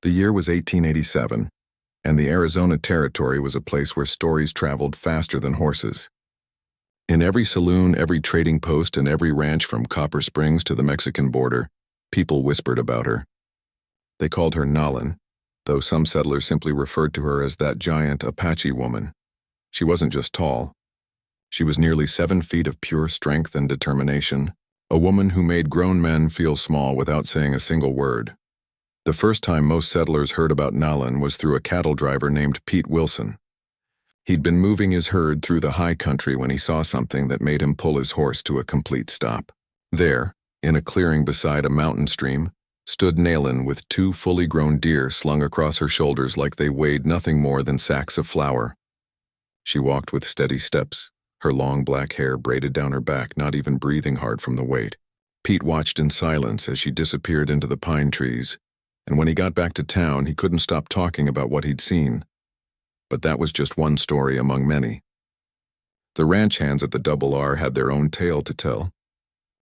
The year was 1887, and the Arizona Territory was a place where stories traveled faster than horses. In every saloon, every trading post, and every ranch from Copper Springs to the Mexican border, people whispered about her. They called her Nalin, though some settlers simply referred to her as that giant Apache woman. She wasn't just tall. She was nearly 7 feet of pure strength and determination, a woman who made grown men feel small without saying a single word. The first time most settlers heard about Nalin was through a cattle driver named Pete Wilson. He'd been moving his herd through the high country when he saw something that made him pull his horse to a complete stop. There, in a clearing beside a mountain stream, stood Nalin with 2 fully grown deer slung across her shoulders like they weighed nothing more than sacks of flour. She walked with steady steps, her long black hair braided down her back, not even breathing hard from the weight. Pete watched in silence as she disappeared into the pine trees, and when he got back to town, he couldn't stop talking about what he'd seen. But that was just one story among many. The ranch hands at the Double R had their own tale to tell.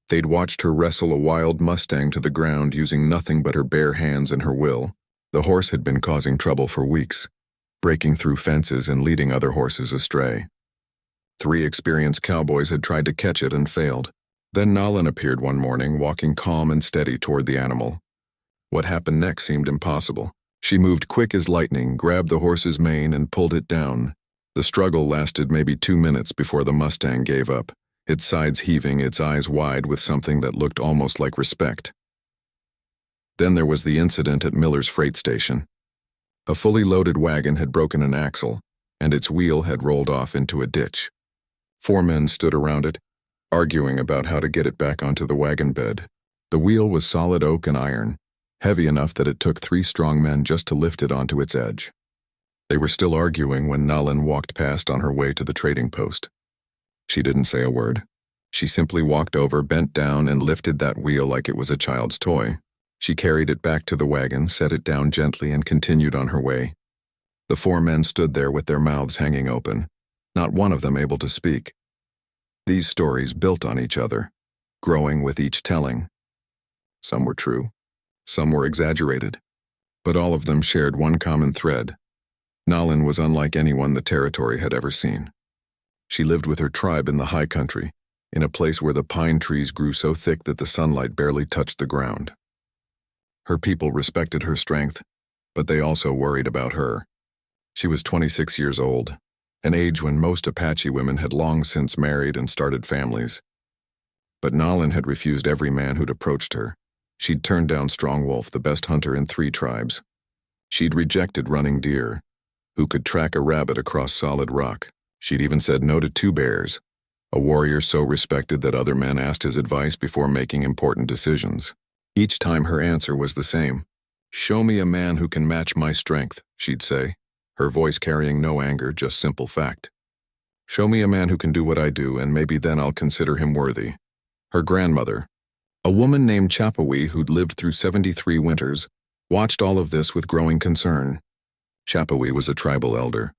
They'd watched her wrestle a wild Mustang to the ground using nothing but her bare hands and her will. The horse had been causing trouble for weeks, breaking through fences and leading other horses astray. 3 experienced cowboys had tried to catch it and failed. Then Nalin appeared one morning, walking calm and steady toward the animal. What happened next seemed impossible. She moved quick as lightning, grabbed the horse's mane, and pulled it down. The struggle lasted maybe 2 minutes before the Mustang gave up, its sides heaving, its eyes wide with something that looked almost like respect. Then there was the incident at Miller's freight station. A fully loaded wagon had broken an axle, and its wheel had rolled off into a ditch. 4 men stood around it, arguing about how to get it back onto the wagon bed. The wheel was solid oak and iron, heavy enough that it took 3 strong men just to lift it onto its edge. They were still arguing when Nalin walked past on her way to the trading post. She didn't say a word. She simply walked over, bent down, and lifted that wheel like it was a child's toy. She carried it back to the wagon, set it down gently, and continued on her way. The 4 men stood there with their mouths hanging open, not one of them able to speak. These stories built on each other, growing with each telling. Some were true. Some were exaggerated, but all of them shared one common thread. Nalin was unlike anyone the territory had ever seen. She lived with her tribe in the high country, in a place where the pine trees grew so thick that the sunlight barely touched the ground. Her people respected her strength, but they also worried about her. She was 26 years old, an age when most Apache women had long since married and started families. But Nalin had refused every man who'd approached her. She'd turned down Strong Wolf, the best hunter in 3 tribes. She'd rejected Running Deer, who could track a rabbit across solid rock. She'd even said no to 2 Bears, a warrior so respected that other men asked his advice before making important decisions. Each time her answer was the same. "Show me a man who can match my strength," she'd say, her voice carrying no anger, just simple fact. "Show me a man who can do what I do, and maybe then I'll consider him worthy." Her grandmother, a woman named Cowboy who'd lived through 73 winters, watched all of this with growing concern. Cowboy was a tribal elder,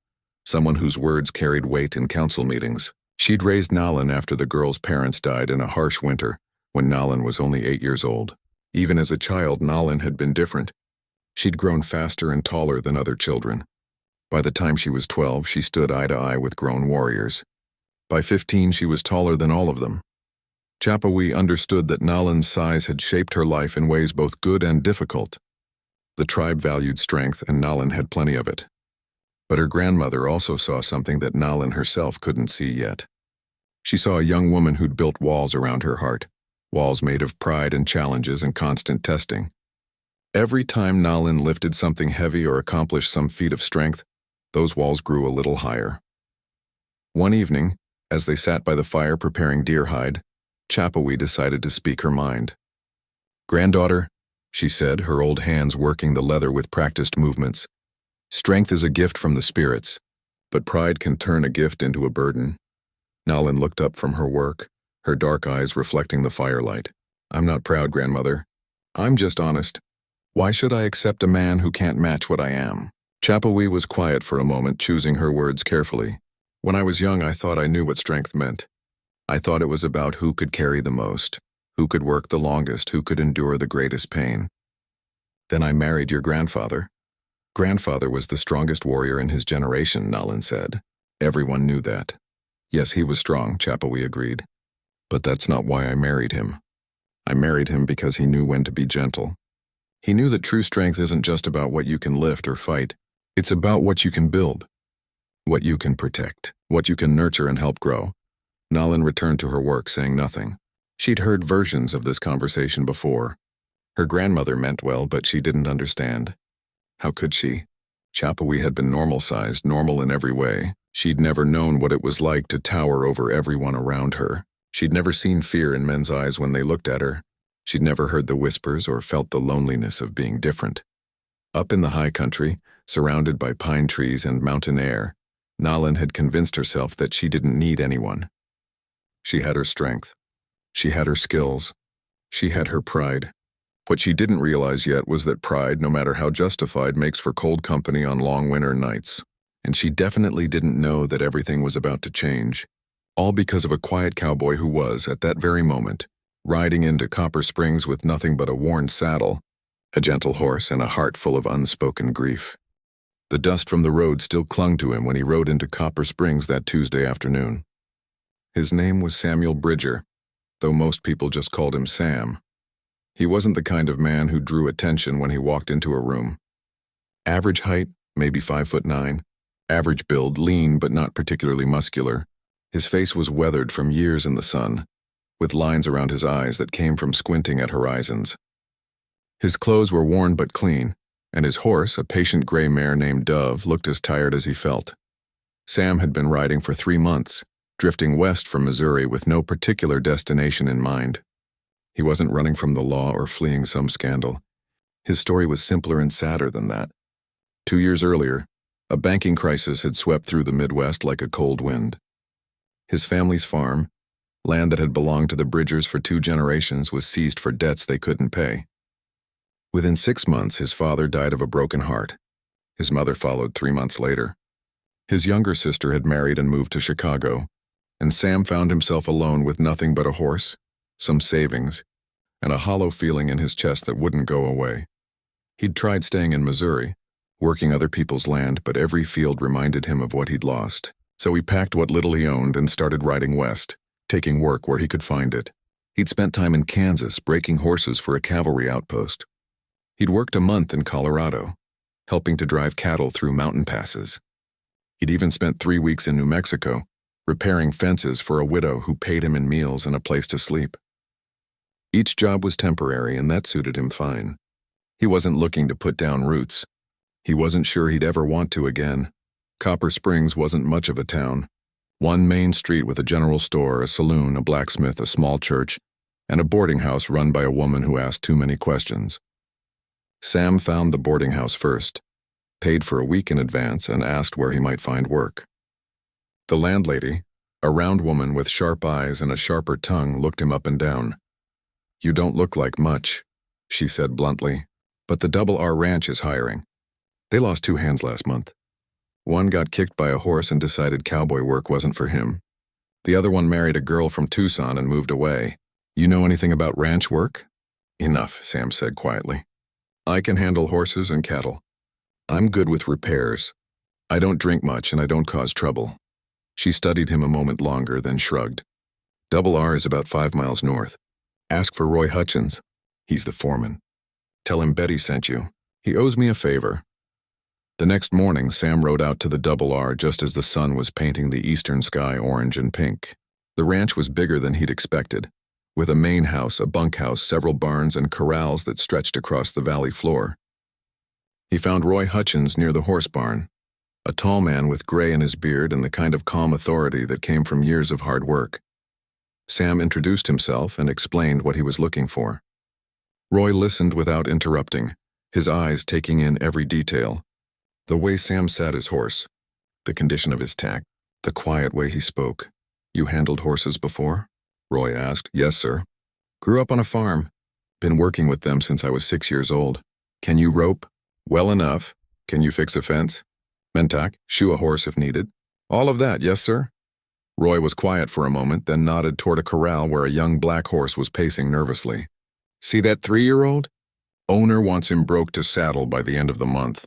someone whose words carried weight in council meetings. She'd raised Nalin after the girl's parents died in a harsh winter, when Nalin was only 8 years old. Even as a child, Nalin had been different. She'd grown faster and taller than other children. By the time she was 12, she stood eye to eye with grown warriors. By 15, she was taller than all of them. Cowboy understood that Nalin's size had shaped her life in ways both good and difficult. The tribe valued strength, and Nalin had plenty of it. But her grandmother also saw something that Nalin herself couldn't see yet. She saw a young woman who'd built walls around her heart, walls made of pride and challenges and constant testing. Every time Nalin lifted something heavy or accomplished some feat of strength, those walls grew a little higher. One evening, as they sat by the fire preparing deer hide, Cowboy decided to speak her mind. "Granddaughter," she said, her old hands working the leather with practiced movements, "strength is a gift from the spirits, but pride can turn a gift into a burden." Nalin looked up from her work, her dark eyes reflecting the firelight. "I'm not proud, grandmother. I'm just honest. Why should I accept a man who can't match what I am?" Cowboy was quiet for a moment, choosing her words carefully. "When I was young, I thought I knew what strength meant. I thought it was about who could carry the most, who could work the longest, who could endure the greatest pain. Then I married your grandfather. Grandfather was the strongest warrior in his generation, Nalin said. Everyone knew that. Yes, he was strong, Chapoy agreed. But that's not why I married him. I married him because he knew when to be gentle. He knew that true strength isn't just about what you can lift or fight. It's about what you can build, what you can protect, what you can nurture and help grow. Nalin returned to her work, saying nothing. She'd heard versions of this conversation before. Her grandmother meant well, but she didn't understand. How could she? Chapoy had been normal-sized, normal in every way. She'd never known what it was like to tower over everyone around her. She'd never seen fear in men's eyes when they looked at her. She'd never heard the whispers or felt the loneliness of being different. Up in the high country, surrounded by pine trees and mountain air, Nalin had convinced herself that she didn't need anyone. She had her strength. She had her skills. She had her pride. What she didn't realize yet was that pride, no matter how justified, makes for cold company on long winter nights. And she definitely didn't know that everything was about to change. All because of a quiet cowboy who was, at that very moment, riding into Copper Springs with nothing but a worn saddle, a gentle horse, and a heart full of unspoken grief. The dust from the road still clung to him when he rode into Copper Springs that Tuesday afternoon. His name was Samuel Bridger, though most people just called him Sam. He wasn't the kind of man who drew attention when he walked into a room. Average height, maybe 5'9", average build, lean but not particularly muscular. His face was weathered from years in the sun, with lines around his eyes that came from squinting at horizons. His clothes were worn but clean, and his horse, a patient gray mare named Dove, looked as tired as he felt. Sam had been riding for 3 months, drifting west from Missouri with no particular destination in mind. He wasn't running from the law or fleeing some scandal. His story was simpler and sadder than that. 2 years earlier, a banking crisis had swept through the Midwest like a cold wind. His family's farm, land that had belonged to the Bridgers for 2 generations, was seized for debts they couldn't pay. Within 6 months, his father died of a broken heart. His mother followed 3 months later. His younger sister had married and moved to Chicago, and Sam found himself alone with nothing but a horse, some savings, and a hollow feeling in his chest that wouldn't go away. He'd tried staying in Missouri, working other people's land, but every field reminded him of what he'd lost. So he packed what little he owned and started riding west, taking work where he could find it. He'd spent time in Kansas, breaking horses for a cavalry outpost. He'd worked a month in Colorado, helping to drive cattle through mountain passes. He'd even spent 3 weeks in New Mexico, repairing fences for a widow who paid him in meals and a place to sleep. Each job was temporary, and that suited him fine. He wasn't looking to put down roots. He wasn't sure he'd ever want to again. Copper Springs wasn't much of a town. One main street with a general store, a saloon, a blacksmith, a small church, and a boarding house run by a woman who asked too many questions. Sam found the boarding house first, paid for a week in advance, and asked where he might find work. The landlady, a round woman with sharp eyes and a sharper tongue, looked him up and down. "You don't look like much," she said bluntly, "but the Double R Ranch is hiring. They lost 2 hands last month. One got kicked by a horse and decided cowboy work wasn't for him. The other one married a girl from Tucson and moved away. You know anything about ranch work?" "Enough," Sam said quietly. "I can handle horses and cattle. I'm good with repairs. I don't drink much and I don't cause trouble." She studied him a moment longer, then shrugged. "Double R is about 5 miles north. Ask for Roy Hutchins. He's the foreman. Tell him Betty sent you. He owes me a favor." The next morning, Sam rode out to the Double R just as the sun was painting the eastern sky orange and pink. The ranch was bigger than he'd expected, with a main house, a bunkhouse, several barns, and corrals that stretched across the valley floor. He found Roy Hutchins near the horse barn, a tall man with gray in his beard and the kind of calm authority that came from years of hard work. Sam introduced himself and explained what he was looking for. Roy listened without interrupting, his eyes taking in every detail. The way Sam sat his horse, the condition of his tack, the quiet way he spoke. "You handled horses before?" Roy asked. "Yes, sir. Grew up on a farm. Been working with them since I was 6 years old." "Can you rope?" "Well enough." "Can you fix a fence?" "Mentak, shoe a horse if needed." "All of that, yes, sir." Roy was quiet for a moment, then nodded toward a corral where a young black horse was pacing nervously. "See that 3-year-old? Owner wants him broke to saddle by the end of the month.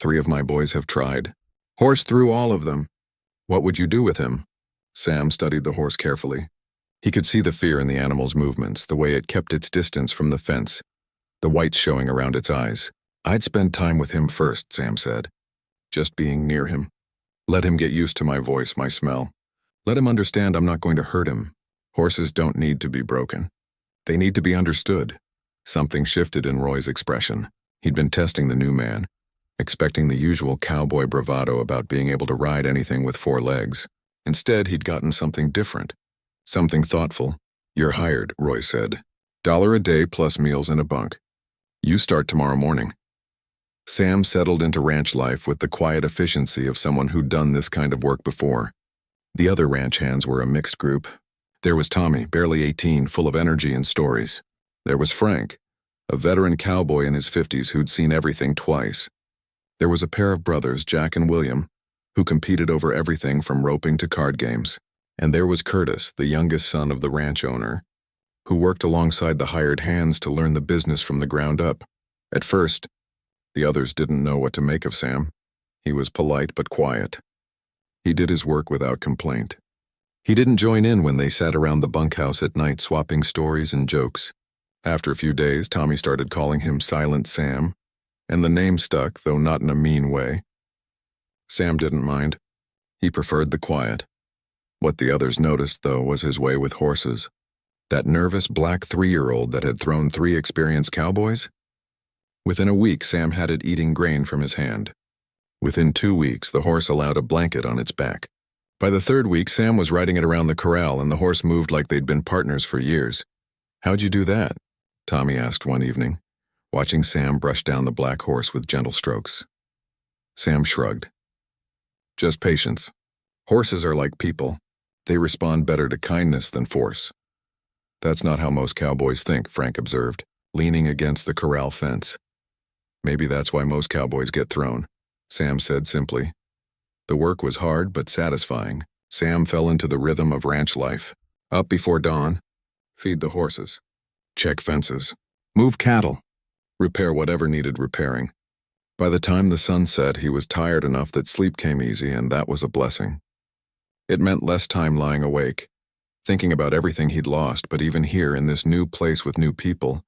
3 of my boys have tried. Horse through all of them. What would you do with him? Sam studied the horse carefully. He could see the fear in the animal's movements, the way it kept its distance from the fence, the whites showing around its eyes. I'd spend time with him first, Sam said. Just being near him. Let him get used to my voice, my smell. Let him understand I'm not going to hurt him. Horses don't need to be broken. They need to be understood. Something shifted in Roy's expression. He'd been testing the new man, expecting the usual cowboy bravado about being able to ride anything with 4 legs. Instead, he'd gotten something different, something thoughtful. You're hired, Roy said. $1 a day plus meals and a bunk. You start tomorrow morning. Sam settled into ranch life with the quiet efficiency of someone who'd done this kind of work before. The other ranch hands were a mixed group. There was Tommy, barely 18, full of energy and stories. There was Frank, a veteran cowboy in his 50s who'd seen everything twice. There was a pair of brothers, Jack and William, who competed over everything from roping to card games. And there was Curtis, the youngest son of the ranch owner, who worked alongside the hired hands to learn the business from the ground up. At first, the others didn't know what to make of Sam. He was polite but quiet. He did his work without complaint. He didn't join in when they sat around the bunkhouse at night swapping stories and jokes. After a few days, Tommy started calling him Silent Sam, and the name stuck, though not in a mean way. Sam didn't mind. He preferred the quiet. What the others noticed, though, was his way with horses. That nervous black 3-year-old that had thrown 3 experienced cowboys? Within a week, Sam had it eating grain from his hand. Within 2 weeks, the horse allowed a blanket on its back. By the 3rd week, Sam was riding it around the corral and the horse moved like they'd been partners for years. How'd you do that? Tommy asked one evening, watching Sam brush down the black horse with gentle strokes. Sam shrugged. Just patience. Horses are like people. They respond better to kindness than force. That's not how most cowboys think, Frank observed, leaning against the corral fence. Maybe that's why most cowboys get thrown, Sam said simply. The work was hard but satisfying. Sam fell into the rhythm of ranch life. Up before dawn, feed the horses, check fences, move cattle, repair whatever needed repairing. By the time the sun set, he was tired enough that sleep came easy, and that was a blessing. It meant less time lying awake, thinking about everything he'd lost, but even here in this new place with new people,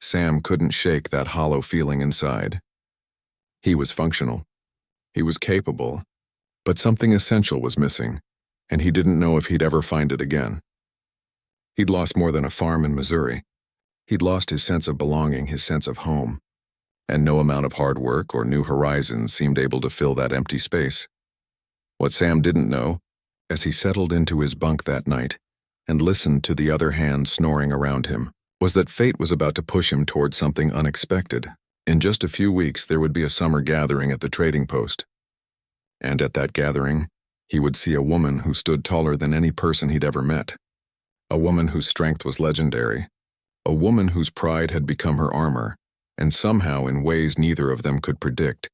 Sam couldn't shake that hollow feeling inside. He was functional. He was capable, but something essential was missing, and he didn't know if he'd ever find it again. He'd lost more than a farm in Missouri. He'd lost his sense of belonging, his sense of home, and no amount of hard work or new horizons seemed able to fill that empty space. What Sam didn't know, as he settled into his bunk that night and listened to the other hands snoring around him, was that fate was about to push him towards something unexpected. In just a few weeks, there would be a summer gathering at the trading post. And at that gathering, he would see a woman who stood taller than any person he'd ever met. A woman whose strength was legendary. A woman whose pride had become her armor, and somehow in ways neither of them could predict,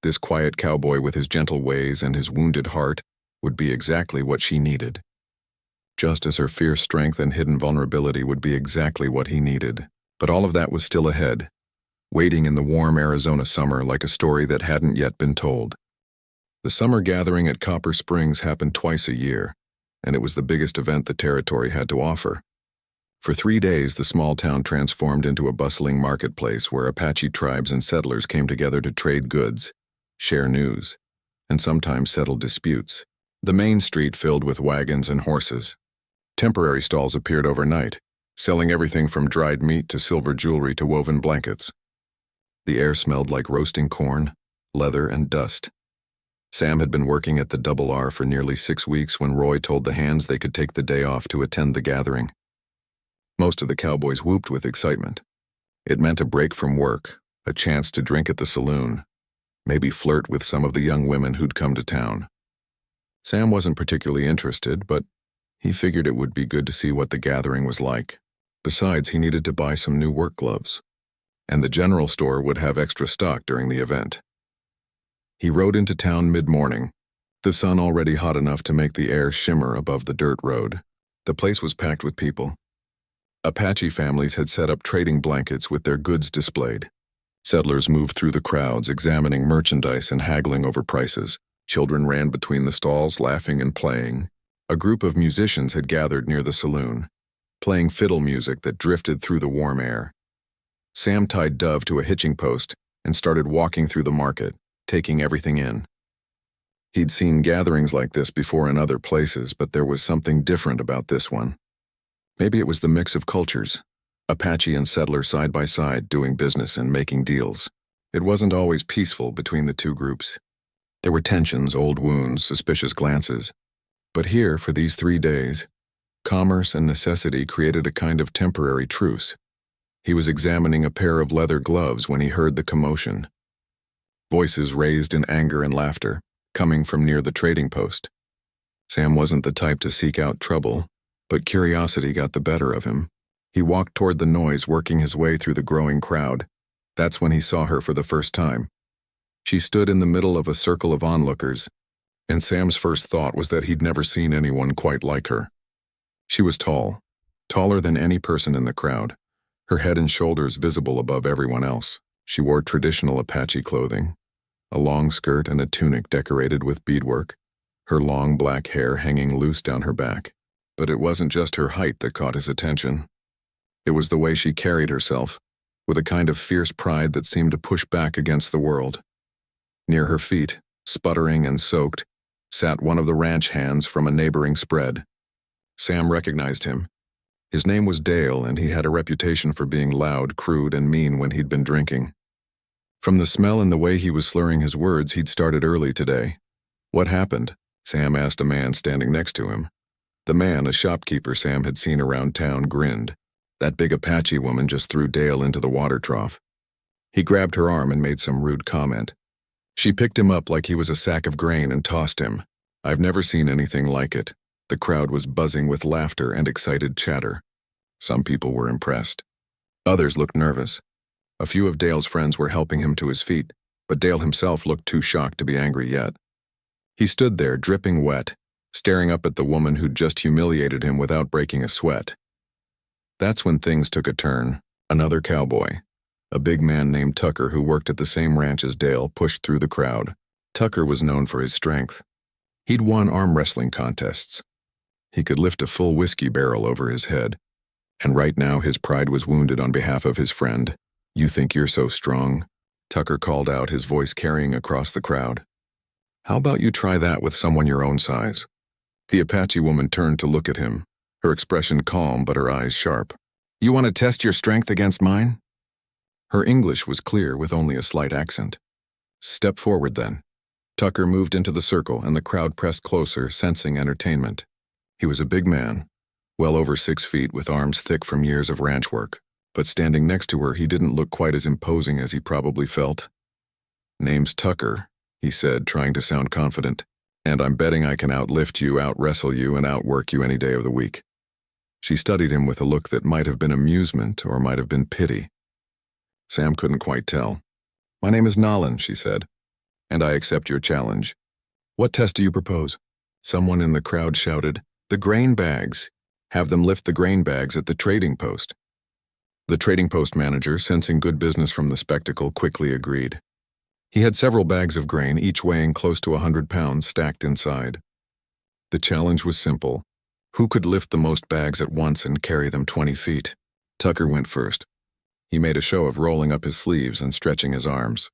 this quiet cowboy with his gentle ways and his wounded heart would be exactly what she needed. Just as her fierce strength and hidden vulnerability would be exactly what he needed. But all of that was still ahead, waiting in the warm Arizona summer like a story that hadn't yet been told. The summer gathering at Copper Springs happened twice a year, and it was the biggest event the territory had to offer. For 3 days, the small town transformed into a bustling marketplace where Apache tribes and settlers came together to trade goods, share news, and sometimes settle disputes. The main street filled with wagons and horses. Temporary stalls appeared overnight, selling everything from dried meat to silver jewelry to woven blankets. The air smelled like roasting corn, leather, and dust. Sam had been working at the Double R for nearly 6 weeks when Roy told the hands they could take the day off to attend the gathering. Most of the cowboys whooped with excitement. It meant a break from work, a chance to drink at the saloon, maybe flirt with some of the young women who'd come to town. Sam wasn't particularly interested, but he figured it would be good to see what the gathering was like. Besides, he needed to buy some new work gloves, and the general store would have extra stock during the event. He rode into town mid-morning, the sun already hot enough to make the air shimmer above the dirt road. The place was packed with people. Apache families had set up trading blankets with their goods displayed. Settlers moved through the crowds, examining merchandise and haggling over prices. Children ran between the stalls, laughing and playing. A group of musicians had gathered near the saloon, playing fiddle music that drifted through the warm air. Sam tied Dove to a hitching post and started walking through the market, taking everything in. He'd seen gatherings like this before in other places, but there was something different about this one. Maybe it was the mix of cultures, Apache and settler side by side doing business and making deals. It wasn't always peaceful between the two groups. There were tensions, old wounds, suspicious glances. But here, for these 3 days, commerce and necessity created a kind of temporary truce. He was examining a pair of leather gloves when he heard the commotion. Voices raised in anger and laughter, coming from near the trading post. Sam wasn't the type to seek out trouble, but curiosity got the better of him. He walked toward the noise, working his way through the growing crowd. That's when he saw her for the first time. She stood in the middle of a circle of onlookers, and Sam's first thought was that he'd never seen anyone quite like her. She was tall, taller than any person in the crowd, her head and shoulders visible above everyone else. She wore traditional Apache clothing, a long skirt and a tunic decorated with beadwork, her long black hair hanging loose down her back. But it wasn't just her height that caught his attention. It was the way she carried herself, with a kind of fierce pride that seemed to push back against the world. Near her feet, sputtering and soaked, sat one of the ranch hands from a neighboring spread. Sam recognized him. His name was Dale, and he had a reputation for being loud, crude, and mean when he'd been drinking. From the smell and the way he was slurring his words, he'd started early today. "What happened?" Sam asked a man standing next to him. The man, a shopkeeper Sam had seen around town, grinned. That big Apache woman just threw Dale into the water trough. He grabbed her arm and made some rude comment. She picked him up like he was a sack of grain and tossed him. I've never seen anything like it. The crowd was buzzing with laughter and excited chatter. Some people were impressed. Others looked nervous. A few of Dale's friends were helping him to his feet, but Dale himself looked too shocked to be angry yet. He stood there, dripping wet, staring up at the woman who'd just humiliated him without breaking a sweat. That's when things took a turn. Another cowboy, a big man named Tucker who worked at the same ranch as Dale, pushed through the crowd. Tucker was known for his strength. He'd won arm wrestling contests. He could lift a full whiskey barrel over his head, and right now his pride was wounded on behalf of his friend. "You think you're so strong?" Tucker called out, his voice carrying across the crowd. "How about you try that with someone your own size?" The Apache woman turned to look at him, her expression calm but her eyes sharp. "You want to test your strength against mine?" Her English was clear with only a slight accent. "Step forward then." Tucker moved into the circle and the crowd pressed closer, sensing entertainment. He was a big man, well over 6 feet, with arms thick from years of ranch work. But standing next to her, he didn't look quite as imposing as he probably felt. "Name's Tucker," he said, trying to sound confident, "and I'm betting I can outlift you, out-wrestle you, and outwork you any day of the week." She studied him with a look that might have been amusement or might have been pity. Sam couldn't quite tell. "My name is Nolan," she said, "and I accept your challenge." "What test do you propose?" Someone in the crowd shouted, "The grain bags. Have them lift the grain bags at the trading post." The trading post manager, sensing good business from the spectacle, quickly agreed. He had several bags of grain, each weighing close to 100 pounds, stacked inside. The challenge was simple. Who could lift the most bags at once and carry them 20 feet? Tucker went first. He made a show of rolling up his sleeves and stretching his arms.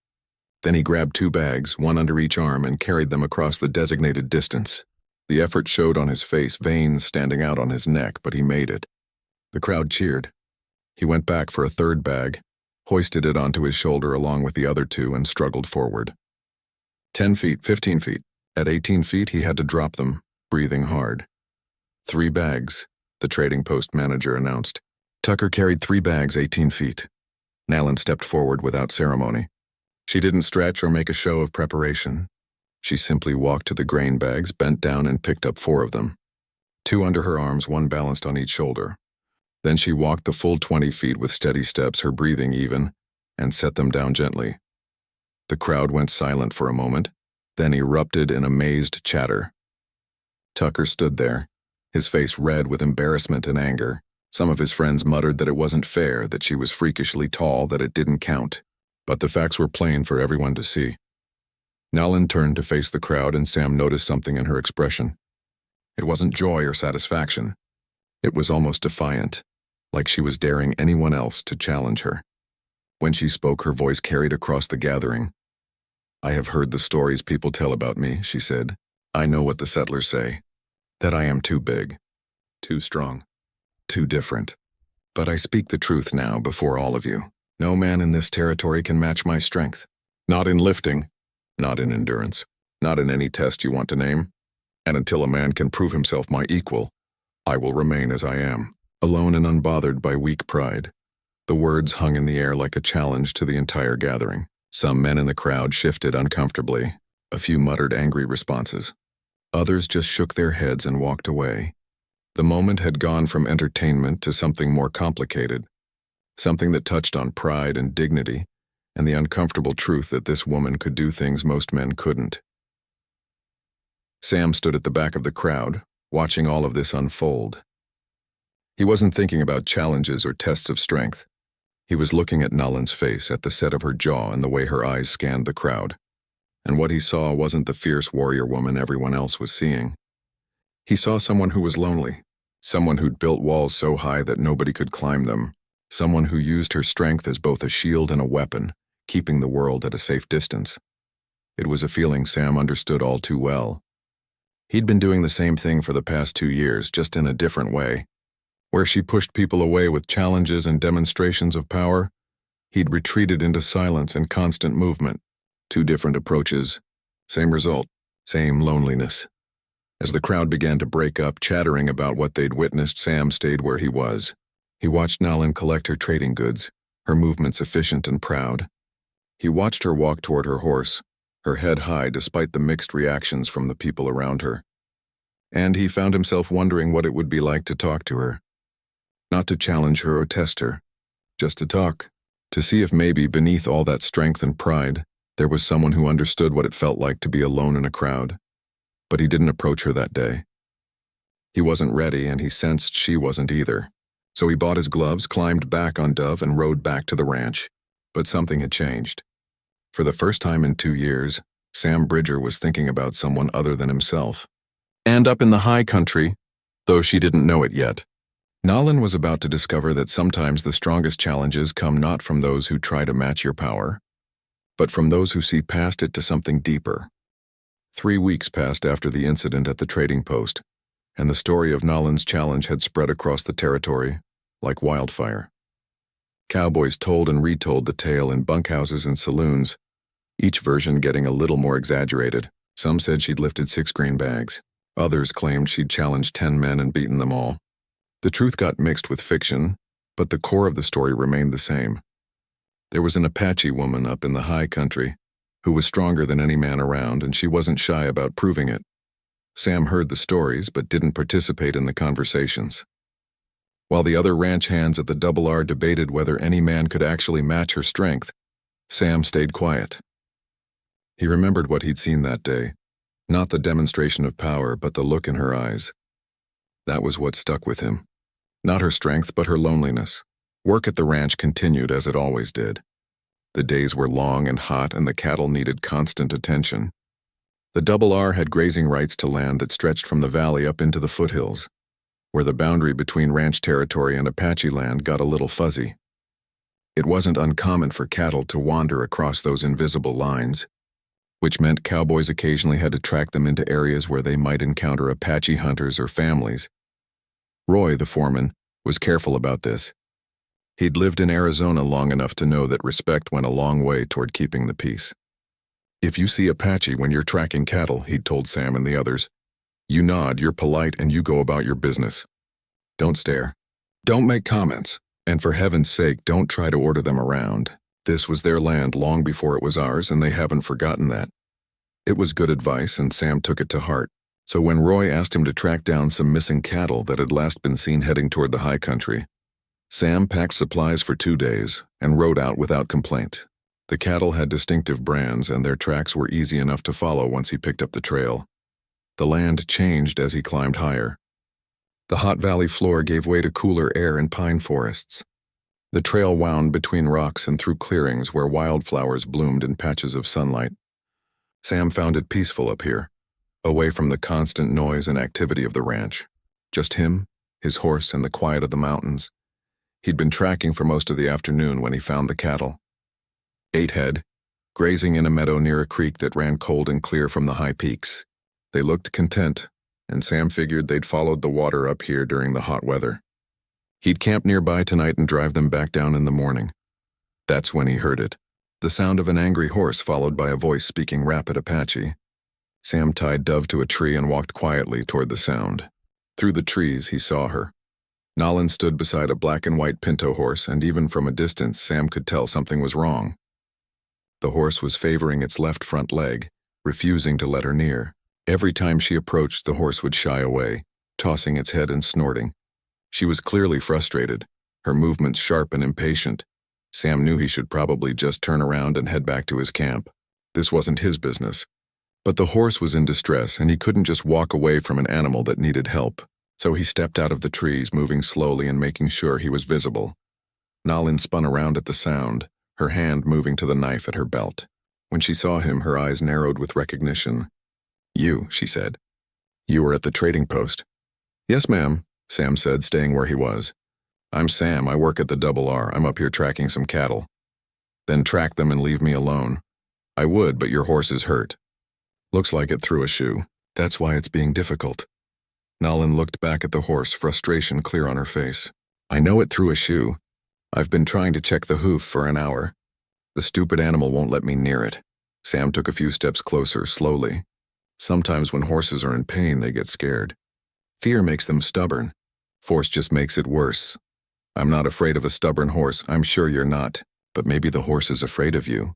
Then he grabbed 2 bags, one under each arm, and carried them across the designated distance. The effort showed on his face, veins standing out on his neck, but he made it. The crowd cheered. He went back for a 3rd bag, hoisted it onto his shoulder along with the other 2, and struggled forward. 10 feet, 15 feet. At 18 feet, he had to drop them, breathing hard. 3 bags, the trading post manager announced. Tucker carried 3 bags 18 feet. Nalin stepped forward without ceremony. She didn't stretch or make a show of preparation. She simply walked to the grain bags, bent down, and picked up 4 of them. 2 under her arms, 1 balanced on each shoulder. Then she walked the full 20 feet with steady steps, her breathing even, and set them down gently. The crowd went silent for a moment, then erupted in amazed chatter. Tucker stood there, his face red with embarrassment and anger. Some of his friends muttered that it wasn't fair, that she was freakishly tall, that it didn't count. But the facts were plain for everyone to see. Nalin turned to face the crowd, and Sam noticed something in her expression. It wasn't joy or satisfaction. It was almost defiant, like she was daring anyone else to challenge her. When she spoke, her voice carried across the gathering. "I have heard the stories people tell about me," she said. "I know what the settlers say, that I am too big, too strong, too different. But I speak the truth now before all of you. No man in this territory can match my strength. Not in lifting, not in endurance, not in any test you want to name. And until a man can prove himself my equal, I will remain as I am, alone and unbothered by weak pride." The words hung in the air like a challenge to the entire gathering. Some men in the crowd shifted uncomfortably. A few muttered angry responses. Others just shook their heads and walked away. The moment had gone from entertainment to something more complicated, something that touched on pride and dignity, and the uncomfortable truth that this woman could do things most men couldn't. Sam stood at the back of the crowd, watching all of this unfold. He wasn't thinking about challenges or tests of strength. He was looking at Nalin's face, at the set of her jaw and the way her eyes scanned the crowd. And what he saw wasn't the fierce warrior woman everyone else was seeing. He saw someone who was lonely, someone who'd built walls so high that nobody could climb them, someone who used her strength as both a shield and a weapon, keeping the world at a safe distance. It was a feeling Sam understood all too well. He'd been doing the same thing for the past 2 years, just in a different way. Where she pushed people away with challenges and demonstrations of power, he'd retreated into silence and constant movement. 2 different approaches, same result, same loneliness. As the crowd began to break up, chattering about what they'd witnessed, Sam stayed where he was. He watched Nalin collect her trading goods, her movements efficient and proud. He watched her walk toward her horse, her head high despite the mixed reactions from the people around her. And he found himself wondering what it would be like to talk to her. Not to challenge her or test her, just to talk, to see if maybe beneath all that strength and pride, there was someone who understood what it felt like to be alone in a crowd. But he didn't approach her that day. He wasn't ready, and he sensed she wasn't either. So he bought his gloves, climbed back on Dove, and rode back to the ranch. But something had changed. For the first time in 2 years, Sam Bridger was thinking about someone other than himself. And up in the high country, though she didn't know it yet, Nalin was about to discover that sometimes the strongest challenges come not from those who try to match your power, but from those who see past it to something deeper. 3 weeks passed after the incident at the trading post, and the story of Nalin's challenge had spread across the territory like wildfire. Cowboys told and retold the tale in bunkhouses and saloons, each version getting a little more exaggerated. Some said she'd lifted 6 grain bags. Others claimed she'd challenged 10 men and beaten them all. The truth got mixed with fiction, but the core of the story remained the same. There was an Apache woman up in the high country who was stronger than any man around, and she wasn't shy about proving it. Sam heard the stories but didn't participate in the conversations. While the other ranch hands at the Double R debated whether any man could actually match her strength, Sam stayed quiet. He remembered what he'd seen that day, not the demonstration of power, but the look in her eyes. That was what stuck with him. Not her strength, but her loneliness. Work at the ranch continued as it always did. The days were long and hot, and the cattle needed constant attention. The Double R had grazing rights to land that stretched from the valley up into the foothills, where the boundary between ranch territory and Apache land got a little fuzzy. It wasn't uncommon for cattle to wander across those invisible lines, which meant cowboys occasionally had to track them into areas where they might encounter Apache hunters or families. Roy, the foreman, was careful about this. He'd lived in Arizona long enough to know that respect went a long way toward keeping the peace. "If you see Apache when you're tracking cattle," he'd told Sam and the others, "you nod, you're polite, and you go about your business. Don't stare. Don't make comments. And for heaven's sake, don't try to order them around. This was their land long before it was ours, and they haven't forgotten that." It was good advice, and Sam took it to heart. So when Roy asked him to track down some missing cattle that had last been seen heading toward the high country, Sam packed supplies for 2 days and rode out without complaint. The cattle had distinctive brands, and their tracks were easy enough to follow once he picked up the trail. The land changed as he climbed higher. The hot valley floor gave way to cooler air and pine forests. The trail wound between rocks and through clearings where wildflowers bloomed in patches of sunlight. Sam found it peaceful up here, away from the constant noise and activity of the ranch. Just him, his horse, and the quiet of the mountains. He'd been tracking for most of the afternoon when he found the cattle. 8 head, grazing in a meadow near a creek that ran cold and clear from the high peaks. They looked content, and Sam figured they'd followed the water up here during the hot weather. He'd camp nearby tonight and drive them back down in the morning. That's when he heard it. The sound of an angry horse followed by a voice speaking rapid Apache. Sam tied Dove to a tree and walked quietly toward the sound. Through the trees, he saw her. Nolan stood beside a black and white pinto horse, and even from a distance, Sam could tell something was wrong. The horse was favoring its left front leg, refusing to let her near. Every time she approached, the horse would shy away, tossing its head and snorting. She was clearly frustrated, her movements sharp and impatient. Sam knew he should probably just turn around and head back to his camp. This wasn't his business. But the horse was in distress, and he couldn't just walk away from an animal that needed help. So he stepped out of the trees, moving slowly and making sure he was visible. Nolan spun around at the sound, her hand moving to the knife at her belt. When she saw him, her eyes narrowed with recognition. "You," she said. "You were at the trading post." "Yes, ma'am," Sam said, staying where he was. "I'm Sam. I work at the R. I'm up here tracking some cattle." "Then track them and leave me alone." "I would, but your horse is hurt." "Looks like it threw a shoe. That's why it's being difficult." Nolan looked back at the horse, frustration clear on her face. "I know it threw a shoe. I've been trying to check the hoof for an hour. The stupid animal won't let me near it." Sam took a few steps closer, slowly. Sometimes when horses are in pain, they get scared. Fear makes them stubborn. Force just makes it worse. "I'm not afraid of a stubborn horse. I'm sure you're not. But maybe the horse is afraid of you."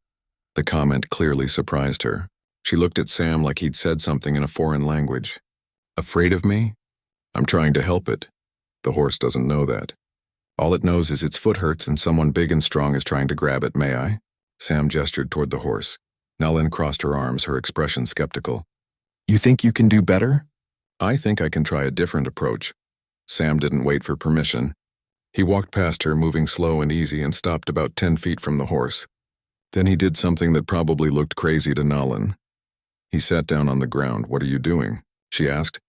The comment clearly surprised her. She looked at Sam like he'd said something in a foreign language. "Afraid of me? I'm trying to help it." The horse doesn't know that. All it knows is its foot hurts and someone big and strong is trying to grab it. "May I?" Sam gestured toward the horse. Nolan crossed her arms, her expression skeptical. "You think you can do better?" "I think I can try a different approach." Sam didn't wait for permission. He walked past her, moving slow and easy, and stopped about 10 feet from the horse. Then he did something that probably looked crazy to Nolan. He sat down on the ground. "What are you doing?" she asked.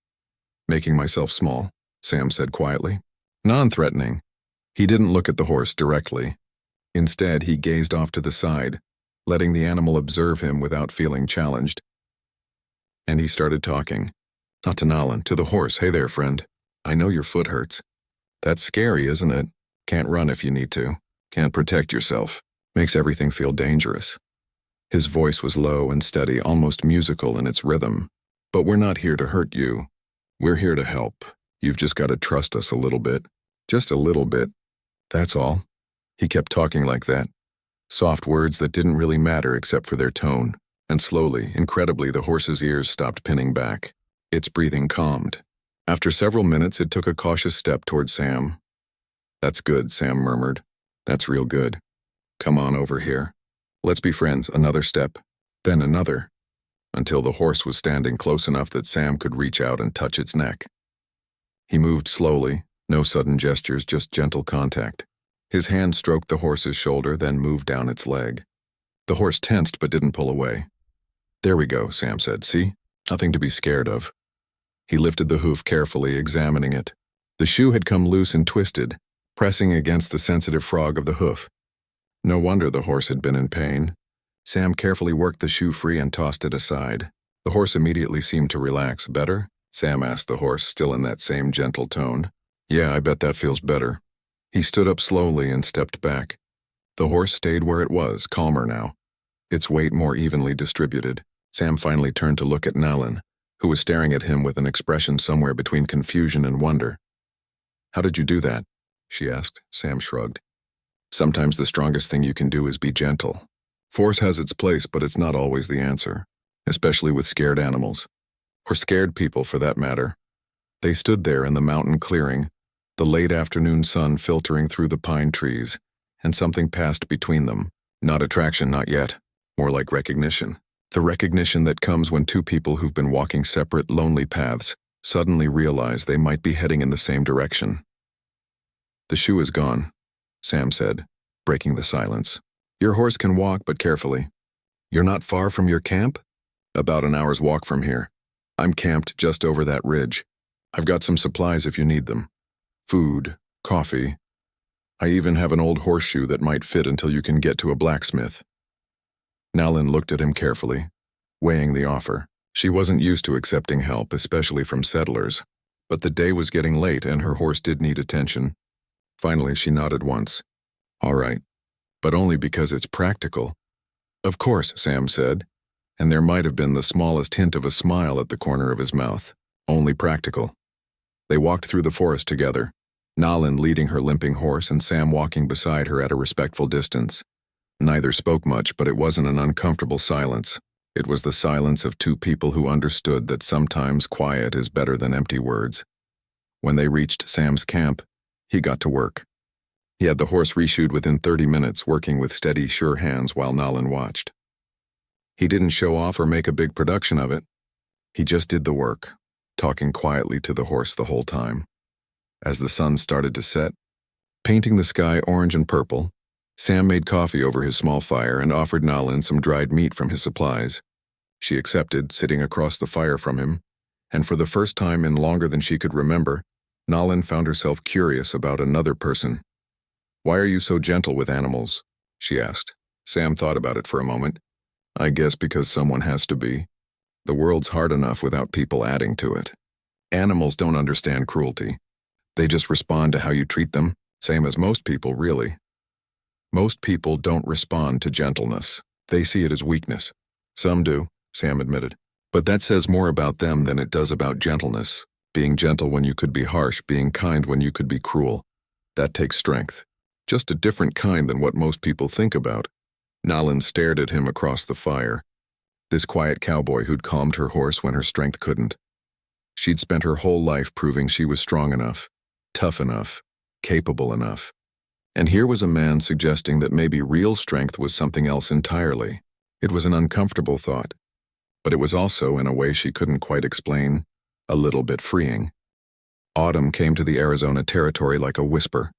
"Making myself small," Sam said quietly. Non-threatening. He didn't look at the horse directly. Instead, he gazed off to the side, letting the animal observe him without feeling challenged. And he started talking. Not to Nolan, to the horse. "Hey there, friend. I know your foot hurts. That's scary, isn't it? Can't run if you need to. Can't protect yourself. Makes everything feel dangerous." His voice was low and steady, almost musical in its rhythm. "But we're not here to hurt you. We're here to help. You've just got to trust us a little bit. Just a little bit. That's all." He kept talking like that. Soft words that didn't really matter except for their tone. And slowly, incredibly, the horse's ears stopped pinning back. Its breathing calmed. After several minutes, it took a cautious step toward Sam. "That's good," Sam murmured. "That's real good. Come on over here. Let's be friends." Another step, then another, until the horse was standing close enough that Sam could reach out and touch its neck. He moved slowly, no sudden gestures, just gentle contact. His hand stroked the horse's shoulder, then moved down its leg. The horse tensed but didn't pull away. "There we go," Sam said. "See? Nothing to be scared of." He lifted the hoof carefully, examining it. The shoe had come loose and twisted, pressing against the sensitive frog of the hoof. No wonder the horse had been in pain. Sam carefully worked the shoe free and tossed it aside. The horse immediately seemed to relax. "Better?" Sam asked the horse, still in that same gentle tone. "Yeah, I bet that feels better." He stood up slowly and stepped back. The horse stayed where it was, calmer now, its weight more evenly distributed. Sam finally turned to look at Nolan, who was staring at him with an expression somewhere between confusion and wonder. "How did you do that?" she asked. Sam shrugged. "Sometimes the strongest thing you can do is be gentle. Force has its place, but it's not always the answer, especially with scared animals. Or scared people, for that matter." They stood there in the mountain clearing, the late afternoon sun filtering through the pine trees, and something passed between them. Not attraction, not yet. More like recognition. The recognition that comes when two people who've been walking separate, lonely paths suddenly realized they might be heading in the same direction. "The shoe is gone," Sam said, breaking the silence. "Your horse can walk, but carefully. You're not far from your camp?" "About an hour's walk from here. I'm camped just over that ridge. I've got some supplies if you need them. Food, coffee. I even have an old horseshoe that might fit until you can get to a blacksmith." Nalin looked at him carefully, weighing the offer. She wasn't used to accepting help, especially from settlers. But the day was getting late and her horse did need attention. Finally, she nodded once. "All right, but only because it's practical." "Of course," Sam said, and there might have been the smallest hint of a smile at the corner of his mouth. "Only practical." They walked through the forest together, Nalin leading her limping horse and Sam walking beside her at a respectful distance. Neither spoke much, but it wasn't an uncomfortable silence. It was the silence of two people who understood that sometimes quiet is better than empty words. When they reached Sam's camp, he got to work. He had the horse reshoed within 30 minutes, working with steady, sure hands while Nalin watched. He didn't show off or make a big production of it. He just did the work, talking quietly to the horse the whole time. As the sun started to set, painting the sky orange and purple, Sam made coffee over his small fire and offered Nalin some dried meat from his supplies. She accepted, sitting across the fire from him, and for the first time in longer than she could remember, Nalin found herself curious about another person. "Why are you so gentle with animals?" she asked. Sam thought about it for a moment. "I guess because someone has to be. The world's hard enough without people adding to it. Animals don't understand cruelty. They just respond to how you treat them, same as most people, really. Most people don't respond to gentleness. They see it as weakness." "Some do," Sam admitted. "But that says more about them than it does about gentleness. Being gentle when you could be harsh, being kind when you could be cruel. That takes strength. Just a different kind than what most people think about." Nalin stared at him across the fire. This quiet cowboy who'd calmed her horse when her strength couldn't. She'd spent her whole life proving she was strong enough, tough enough, capable enough. And here was a man suggesting that maybe real strength was something else entirely. It was an uncomfortable thought, but it was also, in a way she couldn't quite explain, a little bit freeing. Autumn came to the Arizona territory like a whisper,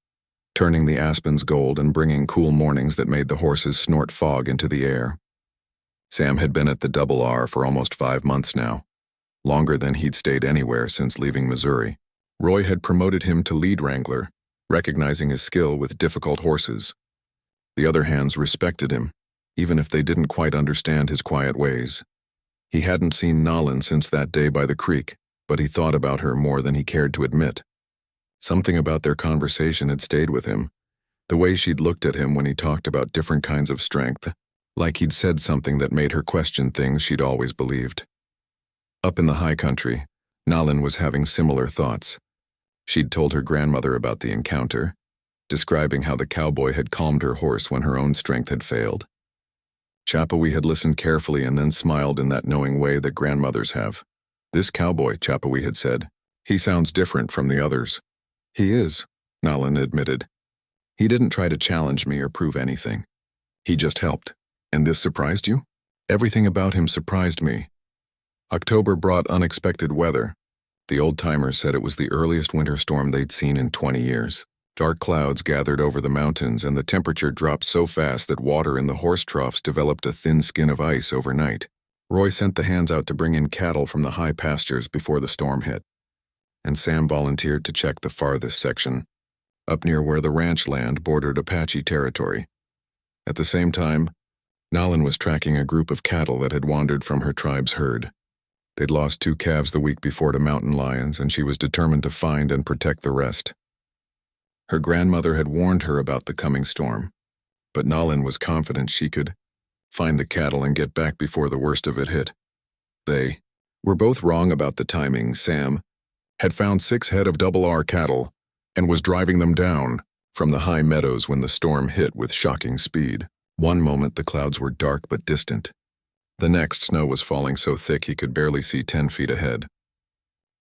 turning the aspens gold and bringing cool mornings that made the horses snort fog into the air. Sam had been at the Double R for almost 5 months now, longer than he'd stayed anywhere since leaving Missouri. Roy had promoted him to lead wrangler, recognizing his skill with difficult horses. The other hands respected him, even if they didn't quite understand his quiet ways. He hadn't seen Nalin since that day by the creek, but he thought about her more than he cared to admit. Something about their conversation had stayed with him, the way she'd looked at him when he talked about different kinds of strength, like he'd said something that made her question things she'd always believed. Up in the high country, Nalin was having similar thoughts. She'd told her grandmother about the encounter, describing how the cowboy had calmed her horse when her own strength had failed. Chapawi had listened carefully and then smiled in that knowing way that grandmothers have. "This cowboy," Chapawi had said, "he sounds different from the others." "He is," Nalin admitted. "He didn't try to challenge me or prove anything. He just helped." "And this surprised you?" "Everything about him surprised me." October brought unexpected weather. The old-timers said it was the earliest winter storm they'd seen in 20 years. Dark clouds gathered over the mountains and the temperature dropped so fast that water in the horse troughs developed a thin skin of ice overnight. Roy sent the hands out to bring in cattle from the high pastures before the storm hit, and Sam volunteered to check the farthest section, up near where the ranch land bordered Apache territory. At the same time, Nalin was tracking a group of cattle that had wandered from her tribe's herd. They'd lost 2 calves the week before to mountain lions, and she was determined to find and protect the rest. Her grandmother had warned her about the coming storm, but Nalin was confident she could find the cattle and get back before the worst of it hit. They were both wrong about the timing. Sam had found 6 head of Double R cattle and was driving them down from the high meadows when the storm hit with shocking speed. One moment the clouds were dark but distant. The next, snow was falling so thick he could barely see 10 feet ahead.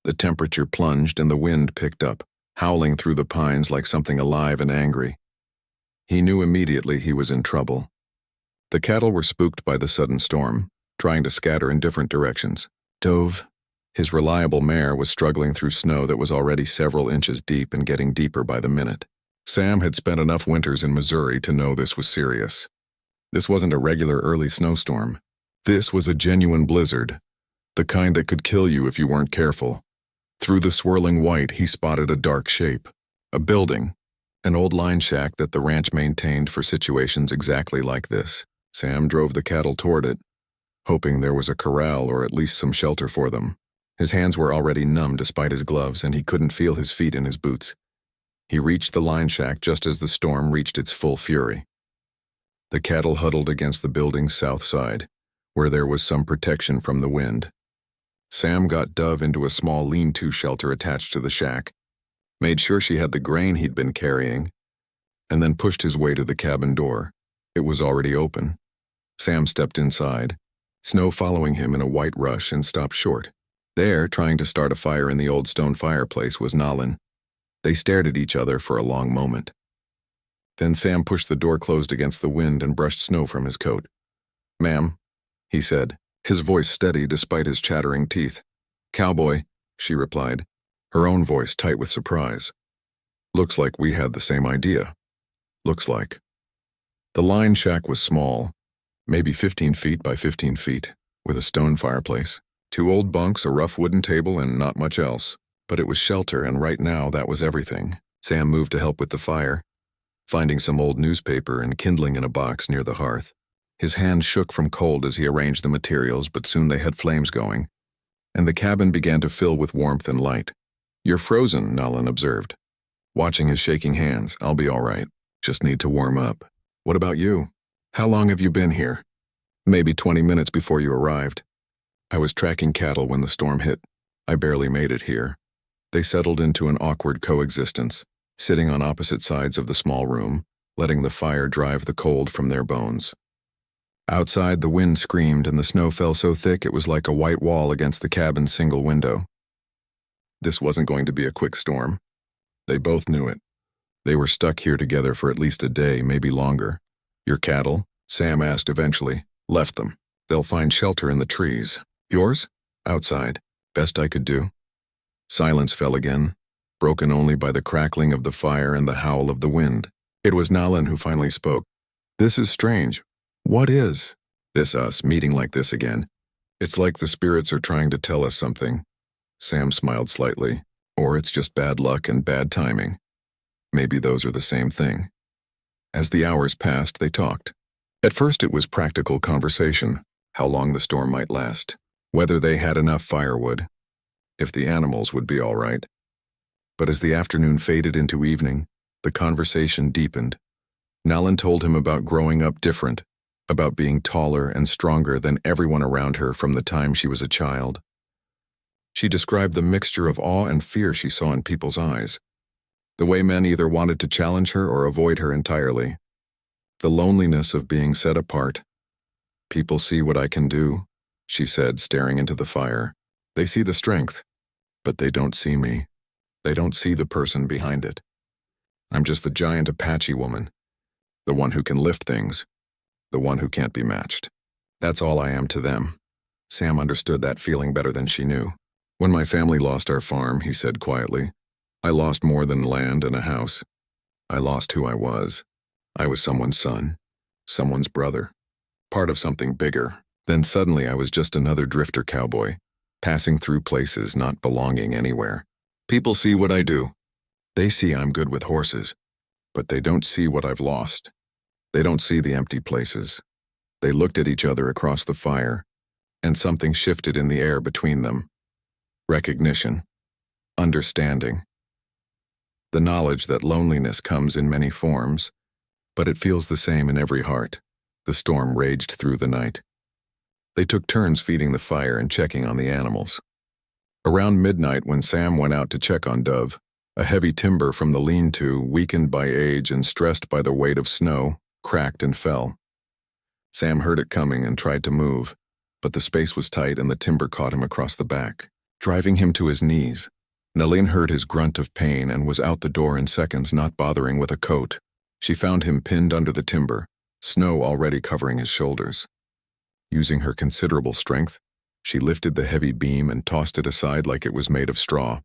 The temperature plunged and the wind picked up, howling through the pines like something alive and angry. He knew immediately he was in trouble. The cattle were spooked by the sudden storm, trying to scatter in different directions. "Dove," His reliable mare was struggling through snow that was already several inches deep and getting deeper by the minute. Sam had spent enough winters in Missouri to know this was serious. This wasn't a regular early snowstorm. This was a genuine blizzard, the kind that could kill you if you weren't careful. Through the swirling white, he spotted a dark shape. A building. An old line shack that the ranch maintained for situations exactly like this. Sam drove the cattle toward it, hoping there was a corral or at least some shelter for them. His hands were already numb despite his gloves, and he couldn't feel his feet in his boots. He reached the line shack just as the storm reached its full fury. The cattle huddled against the building's south side, where there was some protection from the wind. Sam got Dove into a small lean-to shelter attached to the shack, made sure she had the grain he'd been carrying, and then pushed his way to the cabin door. It was already open. Sam stepped inside, snow following him in a white rush, and stopped short. There, trying to start a fire in the old stone fireplace, was Nalin. They stared at each other for a long moment. Then Sam pushed the door closed against the wind and brushed snow from his coat. "Ma'am," he said, his voice steady despite his chattering teeth. "Cowboy," she replied, her own voice tight with surprise. "Looks like we had the same idea." Looks like. The line shack was small, maybe 15 feet by 15 feet, with a stone fireplace. 2 old bunks, a rough wooden table, and not much else. But it was shelter, and right now that was everything. Sam moved to help with the fire, finding some old newspaper and kindling in a box near the hearth. His hands shook from cold as he arranged the materials, but soon they had flames going, and the cabin began to fill with warmth and light. "You're frozen," Nalin observed, watching his shaking hands. "I'll be all right. Just need to warm up. What about you? How long have you been here?" "Maybe 20 minutes before you arrived. I was tracking cattle when the storm hit. I barely made it here." They settled into an awkward coexistence, sitting on opposite sides of the small room, letting the fire drive the cold from their bones. Outside, the wind screamed and the snow fell so thick it was like a white wall against the cabin's single window. This wasn't going to be a quick storm. They both knew it. They were stuck here together for at least a day, maybe longer. "Your cattle?" Sam asked eventually. "Left them. They'll find shelter in the trees." "Yours?" "Outside. Best I could do." Silence fell again, broken only by the crackling of the fire and the howl of the wind. It was Nalin who finally spoke. "This is strange." "What is?" "This us meeting like this again. It's like the spirits are trying to tell us something." Sam smiled slightly. "Or it's just bad luck and bad timing. Maybe those are the same thing." As the hours passed, they talked. At first it was practical conversation, how long the storm might last, whether they had enough firewood, if the animals would be all right. But as the afternoon faded into evening, the conversation deepened. Nalin told him about growing up different, about being taller and stronger than everyone around her from the time she was a child. She described the mixture of awe and fear she saw in people's eyes, the way men either wanted to challenge her or avoid her entirely. The loneliness of being set apart. "People see what I can do," she said, staring into the fire. "They see the strength, but they don't see me. They don't see the person behind it. I'm just the giant Apache woman, the one who can lift things, the one who can't be matched. That's all I am to them." Sam understood that feeling better than she knew. "When my family lost our farm," he said quietly, "I lost more than land and a house. I lost who I was. I was someone's son, someone's brother, part of something bigger. Then suddenly I was just another drifter cowboy, passing through places, not belonging anywhere. People see what I do. They see I'm good with horses, but they don't see what I've lost. They don't see the empty places." They looked at each other across the fire, and something shifted in the air between them. Recognition. Understanding. The knowledge that loneliness comes in many forms, but it feels the same in every heart. The storm raged through the night. They took turns feeding the fire and checking on the animals. Around midnight, when Sam went out to check on Dove, a heavy timber from the lean-to, weakened by age and stressed by the weight of snow, cracked and fell. Sam heard it coming and tried to move, but the space was tight and the timber caught him across the back, driving him to his knees. Nalin heard his grunt of pain and was out the door in seconds, not bothering with a coat. She found him pinned under the timber, snow already covering his shoulders. Using her considerable strength, She lifted the heavy beam and tossed it aside like it was made of straw.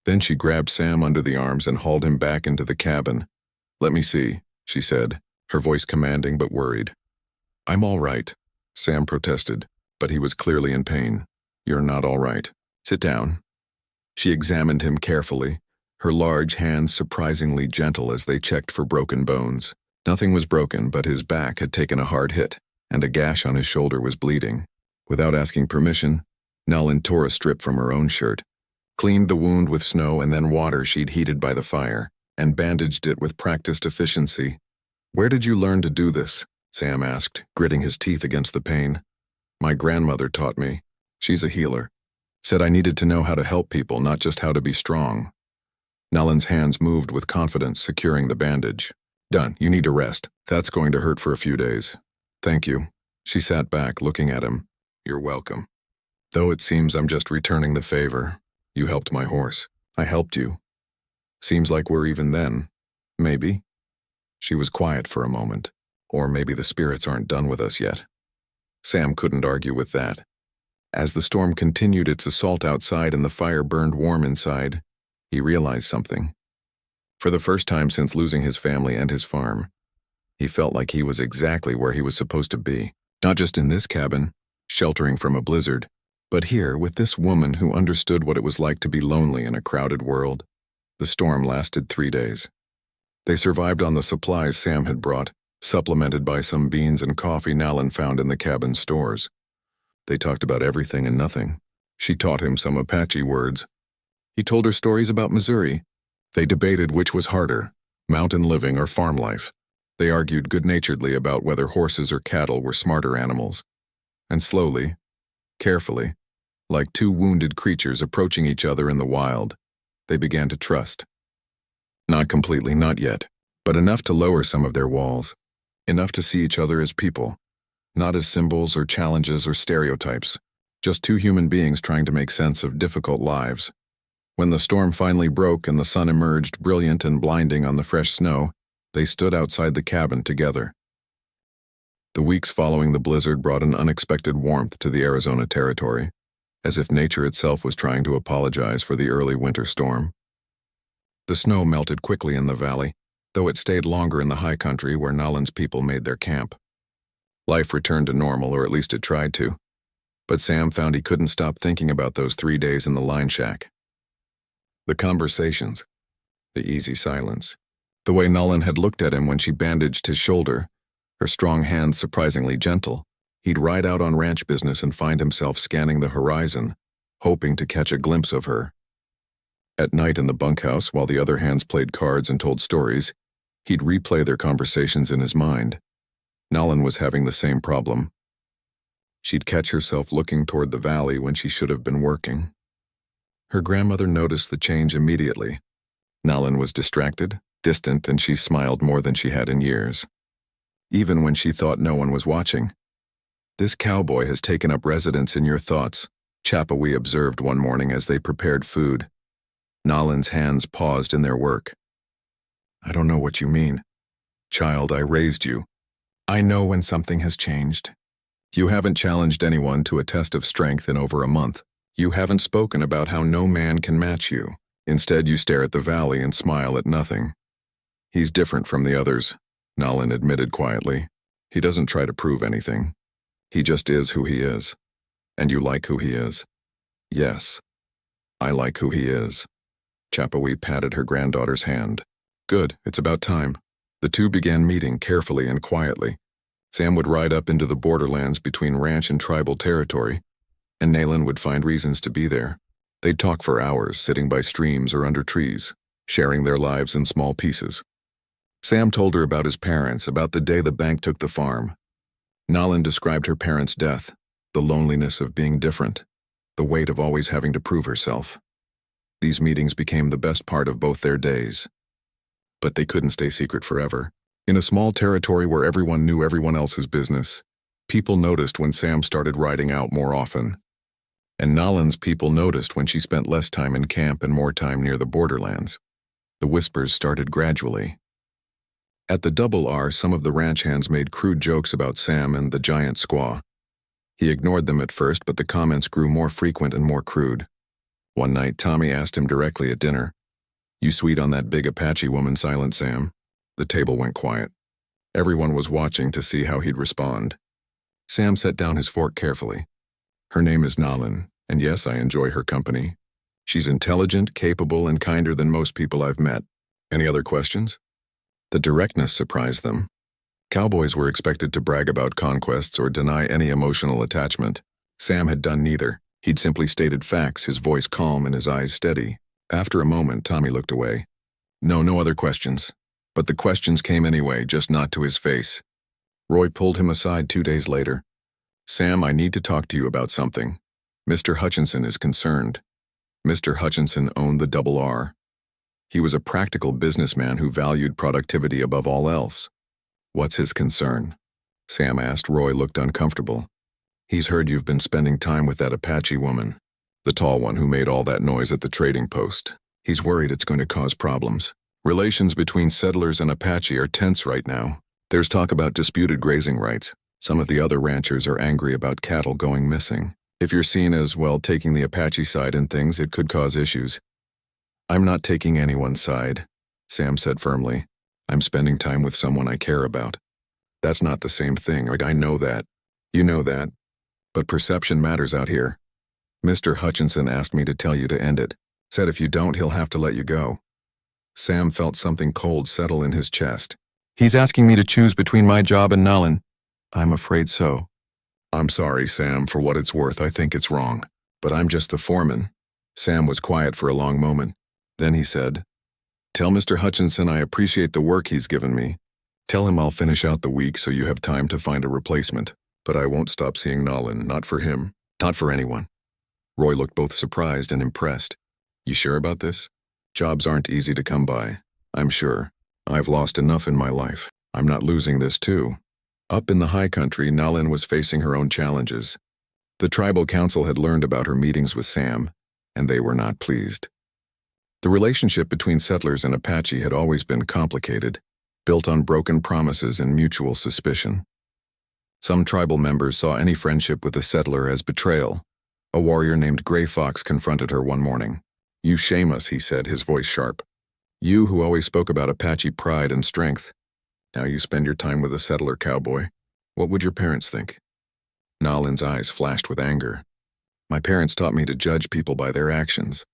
Then she grabbed Sam under the arms and hauled him back into the cabin. "Let me see," she said, her voice commanding but worried. "I'm all right," Sam protested, but he was clearly in pain. "You're not all right. Sit down." She examined him carefully, her large hands surprisingly gentle as they checked for broken bones. Nothing was broken, but his back had taken a hard hit, and a gash on his shoulder was bleeding. Without asking permission, Nalin tore a strip from her own shirt, cleaned the wound with snow and then water she'd heated by the fire, and bandaged it with practiced efficiency. "Where did you learn to do this?" Sam asked, gritting his teeth against the pain. "My grandmother taught me. She's a healer. Said I needed to know how to help people, not just how to be strong." Nalin's hands moved with confidence, securing the bandage. "Done. You need to rest. That's going to hurt for a few days." "Thank you." She sat back, looking at him. "You're welcome. Though it seems I'm just returning the favor. You helped my horse. I helped you. Seems like we're even then. Maybe." She was quiet for a moment. Or maybe the spirits aren't done with us yet. Sam couldn't argue with that. As the storm continued its assault outside and the fire burned warm inside, he realized something. For the first time since losing his family and his farm, he felt like he was exactly where he was supposed to be. Not just in this cabin, sheltering from a blizzard, but here with this woman who understood what it was like to be lonely in a crowded world. The storm lasted 3 days. They survived on the supplies Sam had brought, supplemented by some beans and coffee Nalin found in the cabin stores. They talked about everything and nothing. She taught him some Apache words. He told her stories about Missouri. They debated which was harder, mountain living or farm life. They argued good-naturedly about whether horses or cattle were smarter animals. And slowly, carefully, like two wounded creatures approaching each other in the wild, they began to trust. Not completely, not yet, but enough to lower some of their walls. Enough to see each other as people, not as symbols or challenges or stereotypes, just two human beings trying to make sense of difficult lives. When the storm finally broke and the sun emerged brilliant and blinding on the fresh snow, they stood outside the cabin together. The weeks following the blizzard brought an unexpected warmth to the Arizona territory, as if nature itself was trying to apologize for the early winter storm. The snow melted quickly in the valley, though it stayed longer in the high country where Nalin's people made their camp. Life returned to normal, or at least it tried to. But Sam found he couldn't stop thinking about those 3 days in the line shack. The conversations, the easy silence, the way Nalin had looked at him when she bandaged his shoulder, her strong hands surprisingly gentle. He'd ride out on ranch business and find himself scanning the horizon, hoping to catch a glimpse of her. At night in the bunkhouse, while the other hands played cards and told stories, he'd replay their conversations in his mind. Nalin was having the same problem. She'd catch herself looking toward the valley when she should have been working. Her grandmother noticed the change immediately. Nalin was distracted, distant, and she smiled more than she had in years. Even when she thought no one was watching. "This cowboy has taken up residence in your thoughts," Cowboy observed one morning as they prepared food. Nalin's hands paused in their work. "I don't know what you mean. Child, I raised you. I know when something has changed. You haven't challenged anyone to a test of strength in over a month. You haven't spoken about how no man can match you. Instead, you stare at the valley and smile at nothing." "He's different from the others," Nalin admitted quietly. "He doesn't try to prove anything. He just is who he is. And you like who he is." "Yes, I like who he is." Cowboy patted her granddaughter's hand. "Good, it's about time." The two began meeting carefully and quietly. Sam would ride up into the borderlands between ranch and tribal territory, and Nalin would find reasons to be there. They'd talk for hours, sitting by streams or under trees, sharing their lives in small pieces. Sam told her about his parents, about the day the bank took the farm. Nalin described her parents' death, the loneliness of being different, the weight of always having to prove herself. These meetings became the best part of both their days. But they couldn't stay secret forever. In a small territory where everyone knew everyone else's business, people noticed when Sam started riding out more often. And Nalin's people noticed when she spent less time in camp and more time near the borderlands. The whispers started gradually. At the Double R, some of the ranch hands made crude jokes about Sam and the giant squaw. He ignored them at first, but the comments grew more frequent and more crude. One night, Tommy asked him directly at dinner, "You sweet on that big Apache woman, Silent Sam?" The table went quiet. Everyone was watching to see how he'd respond. Sam set down his fork carefully. "Her name is Nalin, and yes, I enjoy her company. She's intelligent, capable, and kinder than most people I've met. Any other questions?" The directness surprised them. Cowboys were expected to brag about conquests or deny any emotional attachment. Sam had done neither. He'd simply stated facts, his voice calm and his eyes steady. After a moment, Tommy looked away. No other questions. But the questions came anyway, just not to his face. Roy pulled him aside 2 days later. "Sam, I need to talk to you about something. Mr. Hutchinson is concerned." Mr. Hutchinson owned the Double R. He was a practical businessman who valued productivity above all else. "What's his concern?" Sam asked. Roy looked uncomfortable. "He's heard you've been spending time with that Apache woman, the tall one who made all that noise at the trading post. He's worried it's going to cause problems. Relations between settlers and Apache are tense right now. There's talk about disputed grazing rights. Some of the other ranchers are angry about cattle going missing. If you're seen as, well, taking the Apache side in things, it could cause issues." "I'm not taking anyone's side," Sam said firmly. "I'm spending time with someone I care about. That's not the same thing. I know that. You know that. But perception matters out here. Mr. Hutchinson asked me to tell you to end it. Said if you don't, he'll have to let you go." Sam felt something cold settle in his chest. "He's asking me to choose between my job and Nalin." "I'm afraid so." "I'm sorry, Sam, for what it's worth. I think it's wrong. But I'm just the foreman." Sam was quiet for a long moment. Then he said, "Tell Mr. Hutchinson I appreciate the work he's given me. Tell him I'll finish out the week so you have time to find a replacement. But I won't stop seeing Nalin, not for him, not for anyone." Roy looked both surprised and impressed. "You sure about this? Jobs aren't easy to come by. I'm sure. I've lost enough in my life. I'm not losing this too." Up in the high country, Nalin was facing her own challenges. The tribal council had learned about her meetings with Sam, and they were not pleased. The relationship between settlers and Apache had always been complicated, built on broken promises and mutual suspicion. Some tribal members saw any friendship with a settler as betrayal. A warrior named Gray Fox confronted her one morning. "You shame us," he said, his voice sharp. "You who always spoke about Apache pride and strength. Now you spend your time with a settler, Cowboy. What would your parents think?" Nalin's eyes flashed with anger. "My parents taught me to judge people by their actions,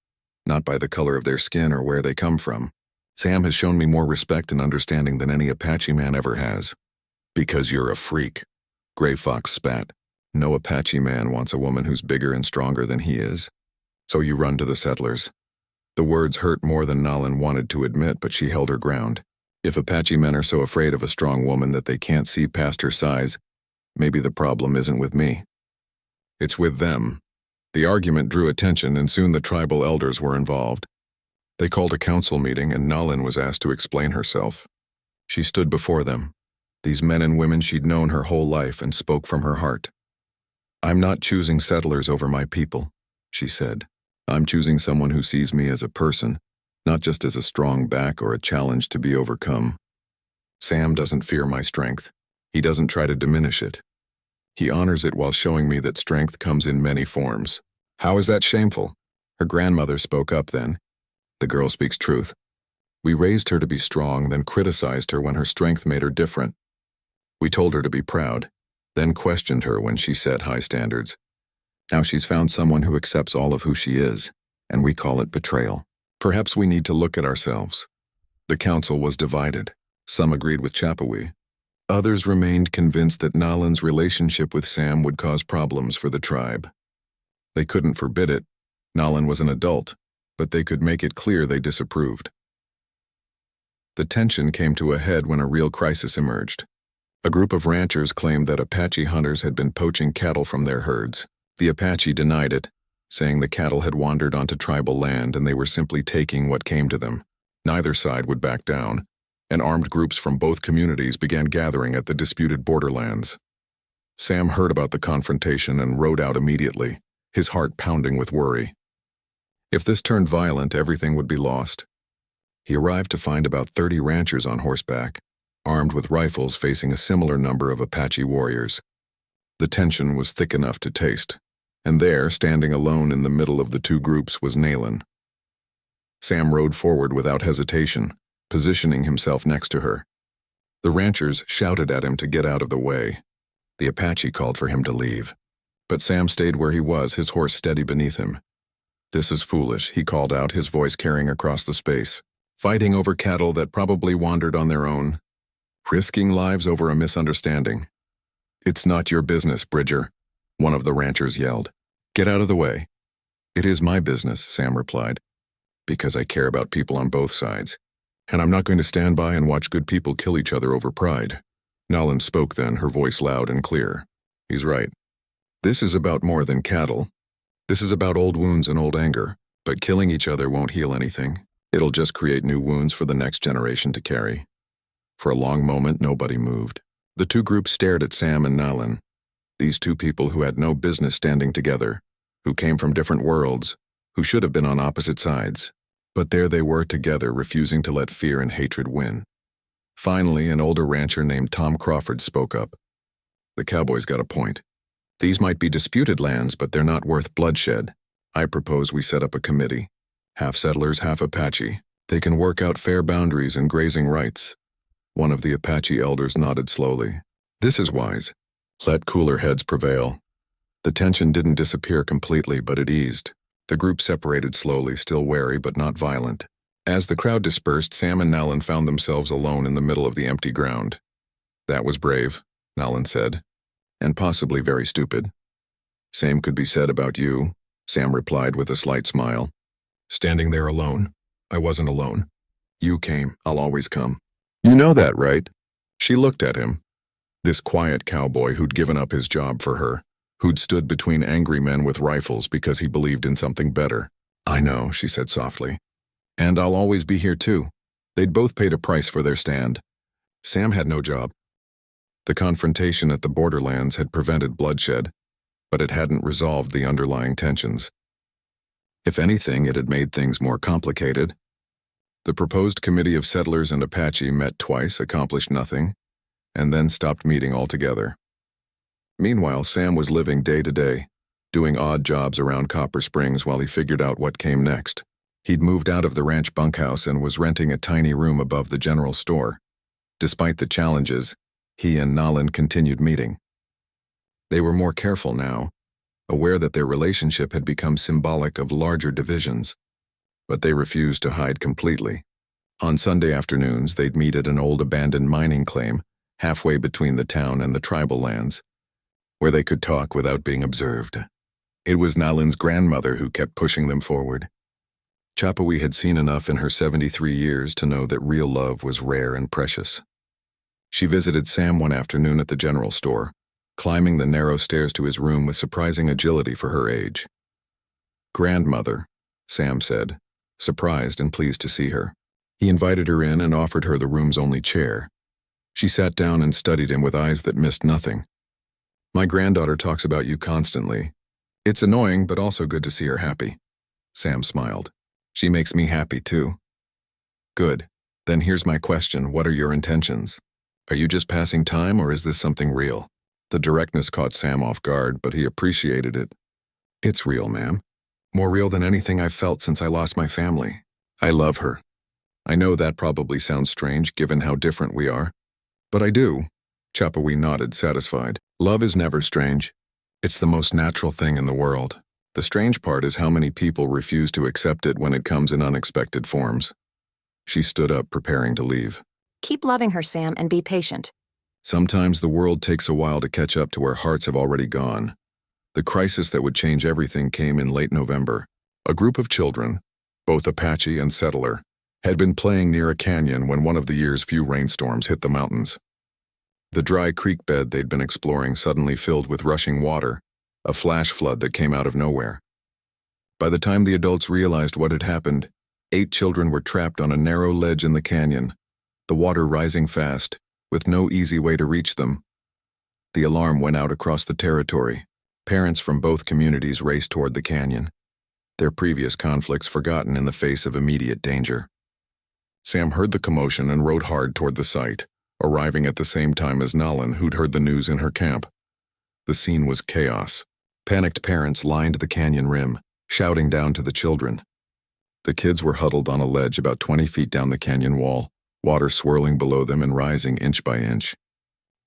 not by the color of their skin or where they come from. Sam has shown me more respect and understanding than any Apache man ever has." "Because you're a freak," Gray Fox spat. "No Apache man wants a woman who's bigger and stronger than he is. So you run to the settlers." The words hurt more than Nalin wanted to admit, but she held her ground. If Apache men are so afraid of a strong woman that they can't see past her size, maybe the problem isn't with me. It's with them. The argument drew attention, and soon the tribal elders were involved. They called a council meeting, and Nalin was asked to explain herself. She stood before them, these men and women she'd known her whole life, and spoke from her heart. "I'm not choosing settlers over my people," she said. "I'm choosing someone who sees me as a person, not just as a strong back or a challenge to be overcome. Sam doesn't fear my strength. He doesn't try to diminish it. He honors it while showing me that strength comes in many forms." "How is that shameful?" Her grandmother spoke up then. "The girl speaks truth. We raised her to be strong, then criticized her when her strength made her different. We told her to be proud, then questioned her when she set high standards. Now she's found someone who accepts all of who she is, and we call it betrayal. Perhaps we need to look at ourselves." The council was divided. Some agreed with Cowboy. Others remained convinced that Nalin's relationship with Sam would cause problems for the tribe. They couldn't forbid it. Nalin was an adult, but they could make it clear they disapproved. The tension came to a head when a real crisis emerged. A group of ranchers claimed that Apache hunters had been poaching cattle from their herds. The Apache denied it, saying the cattle had wandered onto tribal land and they were simply taking what came to them. Neither side would back down, and armed groups from both communities began gathering at the disputed borderlands. Sam heard about the confrontation and rode out immediately, his heart pounding with worry. If this turned violent, everything would be lost. He arrived to find about 30 ranchers on horseback, armed with rifles facing a similar number of Apache warriors. The tension was thick enough to taste, and there, standing alone in the middle of the two groups, was Nayland. Sam rode forward without hesitation, positioning himself next to her. The ranchers shouted at him to get out of the way. The Apache called for him to leave, but Sam stayed where he was, his horse steady beneath him. "This is foolish," he called out, his voice carrying across the space. "Fighting over cattle that probably wandered on their own. Risking lives over a misunderstanding." "It's not your business, Bridger," one of the ranchers yelled. "Get out of the way." "It is my business," Sam replied, "because I care about people on both sides. And I'm not going to stand by and watch good people kill each other over pride." Nayland spoke then, her voice loud and clear. "He's right. This is about more than cattle. This is about old wounds and old anger, but killing each other won't heal anything. It'll just create new wounds for the next generation to carry." For a long moment, nobody moved. The two groups stared at Sam and Nayland, these two people who had no business standing together, who came from different worlds, who should have been on opposite sides. But there they were together, refusing to let fear and hatred win. Finally, an older rancher named Tom Crawford spoke up. "The Cowboy's got a point. These might be disputed lands, but they're not worth bloodshed. I propose we set up a committee. Half settlers, half Apache. They can work out fair boundaries and grazing rights." One of the Apache elders nodded slowly. "This is wise. Let cooler heads prevail." The tension didn't disappear completely, but it eased. The group separated slowly, still wary but not violent. As the crowd dispersed, Sam and Nayland found themselves alone in the middle of the empty ground. "That was brave," Nayland said, "and possibly very stupid." "Same could be said about you," Sam replied with a slight smile. "Standing there alone. I wasn't alone. You came. I'll always come. You know that, right?" She looked at him. This quiet cowboy who'd given up his job for her, who'd stood between angry men with rifles because he believed in something better. "I know," she said softly. "And I'll always be here too." They'd both paid a price for their stand. Sam had no job. The confrontation at the borderlands had prevented bloodshed, but it hadn't resolved the underlying tensions. If anything, it had made things more complicated. The proposed committee of settlers and Apache met twice, accomplished nothing, and then stopped meeting altogether. Meanwhile, Sam was living day to day, doing odd jobs around Copper Springs while he figured out what came next. He'd moved out of the ranch bunkhouse and was renting a tiny room above the general store. Despite the challenges, he and Nayland continued meeting. They were more careful now, aware that their relationship had become symbolic of larger divisions, but they refused to hide completely. On Sunday afternoons, they'd meet at an old abandoned mining claim, halfway between the town and the tribal lands, where they could talk without being observed. It was Nayland's grandmother who kept pushing them forward. Cowboy had seen enough in her 73 years to know that real love was rare and precious. She visited Sam one afternoon at the general store, climbing the narrow stairs to his room with surprising agility for her age. "Grandmother," Sam said, surprised and pleased to see her. He invited her in and offered her the room's only chair. She sat down and studied him with eyes that missed nothing. "My granddaughter talks about you constantly. It's annoying, but also good to see her happy." Sam smiled. "She makes me happy, too." "Good. Then here's my question. What are your intentions? Are you just passing time, or is this something real?" The directness caught Sam off guard, but he appreciated it. "It's real, ma'am. More real than anything I've felt since I lost my family. I love her. I know that probably sounds strange, given how different we are. But I do." Cowboy nodded, satisfied. "Love is never strange. It's the most natural thing in the world. The strange part is how many people refuse to accept it when it comes in unexpected forms." She stood up, preparing to leave. "Keep loving her, Sam, and be patient." Sometimes the world takes a while to catch up to where hearts have already gone. The crisis that would change everything came in late November. A group of children, both Apache and settler, had been playing near a canyon when one of the year's few rainstorms hit the mountains. The dry creek bed they'd been exploring suddenly filled with rushing water, a flash flood that came out of nowhere. By the time the adults realized what had happened, 8 children were trapped on a narrow ledge in the canyon, the water rising fast, with no easy way to reach them. The alarm went out across the territory. Parents from both communities raced toward the canyon, their previous conflicts forgotten in the face of immediate danger. Sam heard the commotion and rode hard toward the site, arriving at the same time as Nayland, who'd heard the news in her camp. The scene was chaos. Panicked parents lined the canyon rim, shouting down to the children. The kids were huddled on a ledge about 20 feet down the canyon wall, water swirling below them and rising inch by inch.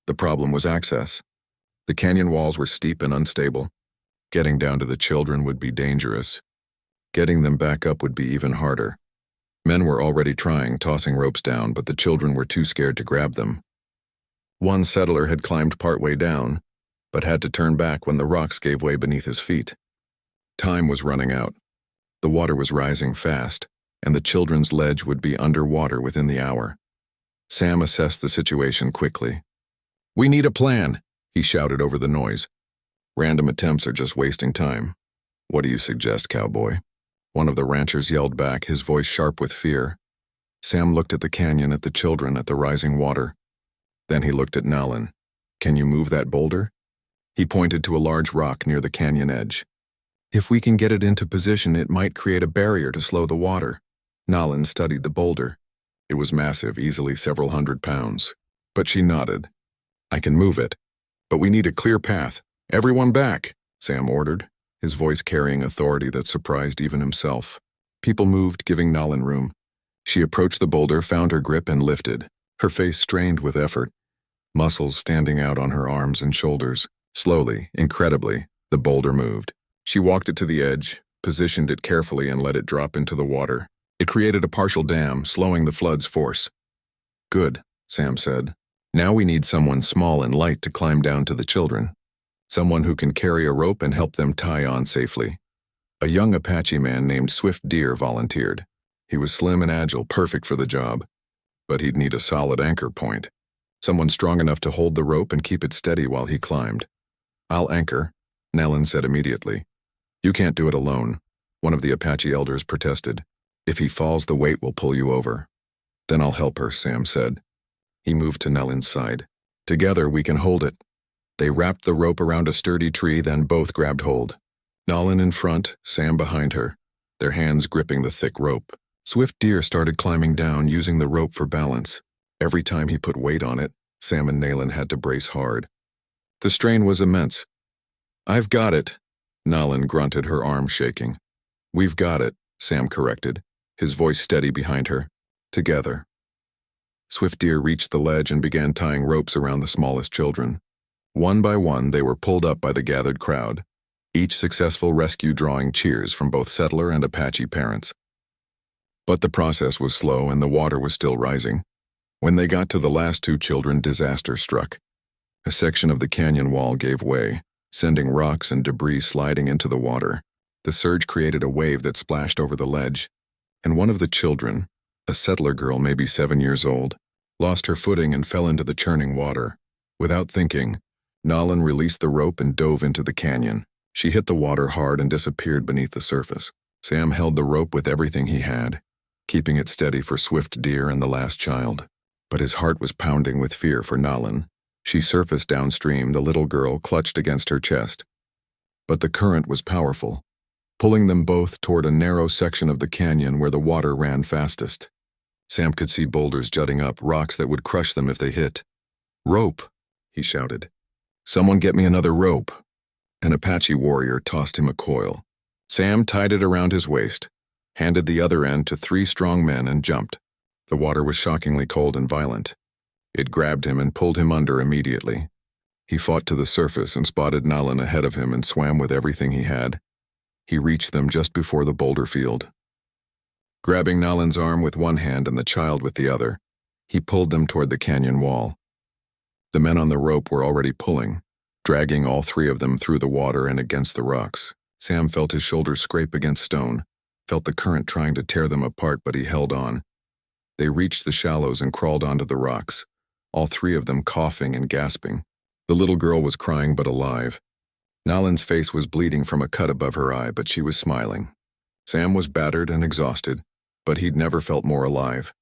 The problem was access. The canyon walls were steep and unstable. Getting down to the children would be dangerous. Getting them back up would be even harder. Men were already trying, tossing ropes down, but the children were too scared to grab them. One settler had climbed partway down, but had to turn back when the rocks gave way beneath his feet. Time was running out. The water was rising fast, and the children's ledge would be underwater within the hour. Sam assessed the situation quickly. "We need a plan," he shouted over the noise. "Random attempts are just wasting time. What do you suggest, Cowboy?" One of the ranchers yelled back, his voice sharp with fear. Sam looked at the canyon, at the children, at the rising water. Then he looked at Nalin. "Can you move that boulder?" He pointed to a large rock near the canyon edge. "If we can get it into position, it might create a barrier to slow the water." Nalin studied the boulder. It was massive, easily several hundred pounds. But she nodded. "I can move it. But we need a clear path. Everyone back," Sam ordered, his voice carrying authority that surprised even himself. People moved, giving Nalin room. She approached the boulder, found her grip, and lifted, her face strained with effort, muscles standing out on her arms and shoulders. Slowly, incredibly, the boulder moved. She walked it to the edge, positioned it carefully, and let it drop into the water. It created a partial dam, slowing the flood's force. "Good," Sam said. "Now we need someone small and light to climb down to the children. Someone who can carry a rope and help them tie on safely." A young Apache man named Swift Deer volunteered. He was slim and agile, perfect for the job. But he'd need a solid anchor point. Someone strong enough to hold the rope and keep it steady while he climbed. "I'll anchor," Nalin said immediately. "You can't do it alone," one of the Apache elders protested. "If he falls, the weight will pull you over." "Then I'll help her," Sam said. He moved to Nalin's side. "Together we can hold it." They wrapped the rope around a sturdy tree, then both grabbed hold. Nalin in front, Sam behind her, their hands gripping the thick rope. Swift Deer started climbing down, using the rope for balance. Every time he put weight on it, Sam and Nalin had to brace hard. The strain was immense. "I've got it," Nalin grunted, her arm shaking. "We've got it," Sam corrected, his voice steady behind her. "Together." Swift Deer reached the ledge and began tying ropes around the smallest children. One by one, they were pulled up by the gathered crowd, each successful rescue drawing cheers from both settler and Apache parents. But the process was slow and the water was still rising. When they got to the last two children, disaster struck. A section of the canyon wall gave way, sending rocks and debris sliding into the water. The surge created a wave that splashed over the ledge, and one of the children, a settler girl maybe 7 years old, lost her footing and fell into the churning water. Without thinking, Nalin released the rope and dove into the canyon. She hit the water hard and disappeared beneath the surface. Sam held the rope with everything he had, keeping it steady for Swift Deer and the last child. But his heart was pounding with fear for Nalin. She surfaced downstream, the little girl clutched against her chest. But the current was powerful, pulling them both toward a narrow section of the canyon where the water ran fastest. Sam could see boulders jutting up, rocks that would crush them if they hit. "Rope!" he shouted. "Someone get me another rope." An Apache warrior tossed him a coil. Sam tied it around his waist, handed the other end to 3 strong men, and jumped. The water was shockingly cold and violent. It grabbed him and pulled him under immediately. He fought to the surface and spotted Nalin ahead of him and swam with everything he had. He reached them just before the boulder field. Grabbing Nalin's arm with one hand and the child with the other, he pulled them toward the canyon wall. The men on the rope were already pulling, dragging all 3 of them through the water and against the rocks. Sam felt his shoulders scrape against stone, felt the current trying to tear them apart, but he held on. They reached the shallows and crawled onto the rocks, all 3 of them coughing and gasping. The little girl was crying but alive. Nalin's face was bleeding from a cut above her eye, but she was smiling. Sam was battered and exhausted, but he'd never felt more alive.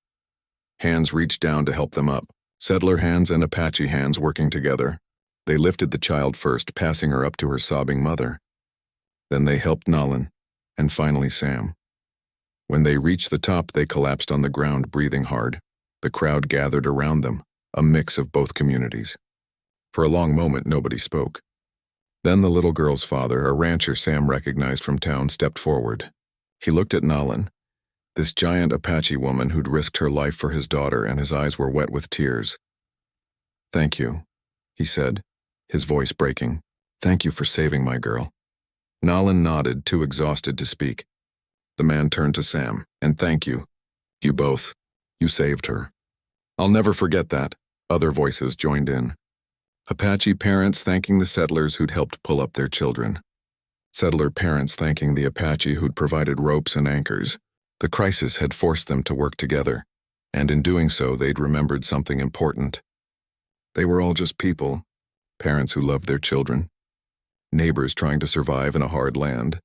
Hands reached down to help them up, settler hands and Apache hands working together. They lifted the child first, passing her up to her sobbing mother. Then they helped Nalin, and finally Sam. When they reached the top, they collapsed on the ground, breathing hard. The crowd gathered around them, a mix of both communities. For a long moment, nobody spoke. Then the little girl's father, a rancher Sam recognized from town, stepped forward. He looked at Nalan, this giant Apache woman who'd risked her life for his daughter, and his eyes were wet with tears. "Thank you," he said, his voice breaking. "Thank you for saving my girl." Nalan nodded, too exhausted to speak. The man turned to Sam. "And thank you. You both. You saved her." "I'll never forget that," other voices joined in. Apache parents thanking the settlers who'd helped pull up their children. Settler parents thanking the Apache who'd provided ropes and anchors. The crisis had forced them to work together, and in doing so they'd remembered something important. They were all just people, parents who loved their children, neighbors trying to survive in a hard land.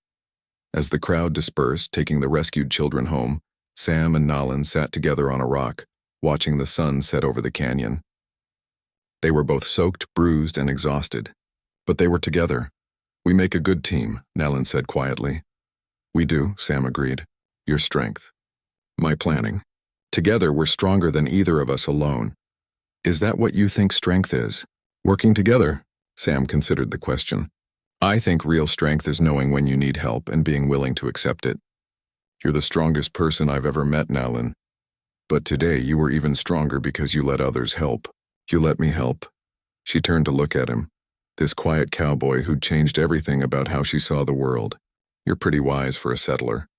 As the crowd dispersed, taking the rescued children home, Sam and Nalan sat together on a rock, watching the sun set over the canyon. They were both soaked, bruised, and exhausted, but they were together. "We make a good team," Nalan said quietly. "We do," Sam agreed. "Your strength. My planning. Together we're stronger than either of us alone." "Is that what you think strength is? Working together?" Sam considered the question. "I think real strength is knowing when you need help and being willing to accept it. You're the strongest person I've ever met, Nalan. But today you were even stronger because you let others help. You let me help." She turned to look at him, this quiet cowboy who'd changed everything about how she saw the world. "You're pretty wise for a settler.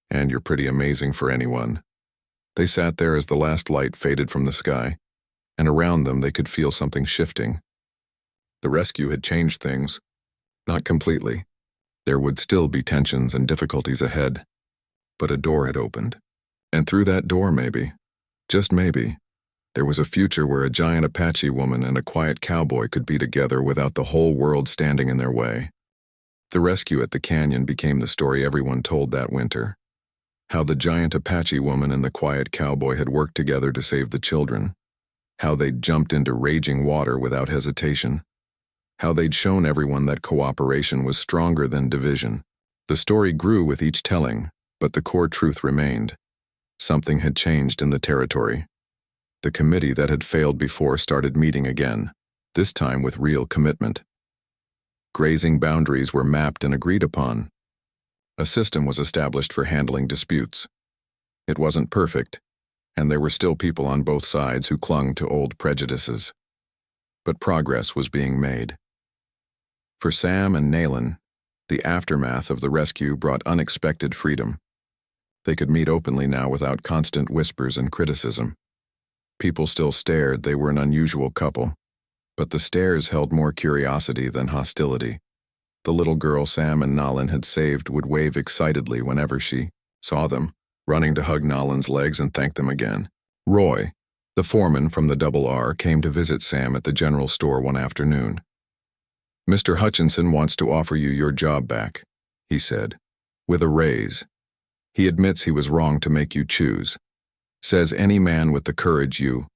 And you're pretty amazing for anyone." They sat there as the last light faded from the sky, and around them they could feel something shifting. The rescue had changed things. Not completely. There would still be tensions and difficulties ahead. But a door had opened. And through that door, maybe, just maybe, there was a future where a giant Apache woman and a quiet cowboy could be together without the whole world standing in their way. The rescue at the canyon became the story everyone told that winter. How the giant Apache woman and the quiet cowboy had worked together to save the children. How they'd jumped into raging water without hesitation. How they'd shown everyone that cooperation was stronger than division. The story grew with each telling, but the core truth remained. Something had changed in the territory. The committee that had failed before started meeting again, this time with real commitment. Grazing boundaries were mapped and agreed upon. A system was established for handling disputes. It wasn't perfect, and there were still people on both sides who clung to old prejudices. But progress was being made. For Sam and Nalan, the aftermath of the rescue brought unexpected freedom. They could meet openly now without constant whispers and criticism. People still stared. They were an unusual couple, but the stares held more curiosity than hostility. The little girl Sam and Nalan had saved would wave excitedly whenever she saw them, running to hug Nalan's legs and thank them again. Roy, the foreman from the Double R, came to visit Sam at the general store one afternoon. "Mr. Hutchinson wants to offer you your job back," he said, "with a raise. He admits he was wrong to make you choose. Says any man with the courage you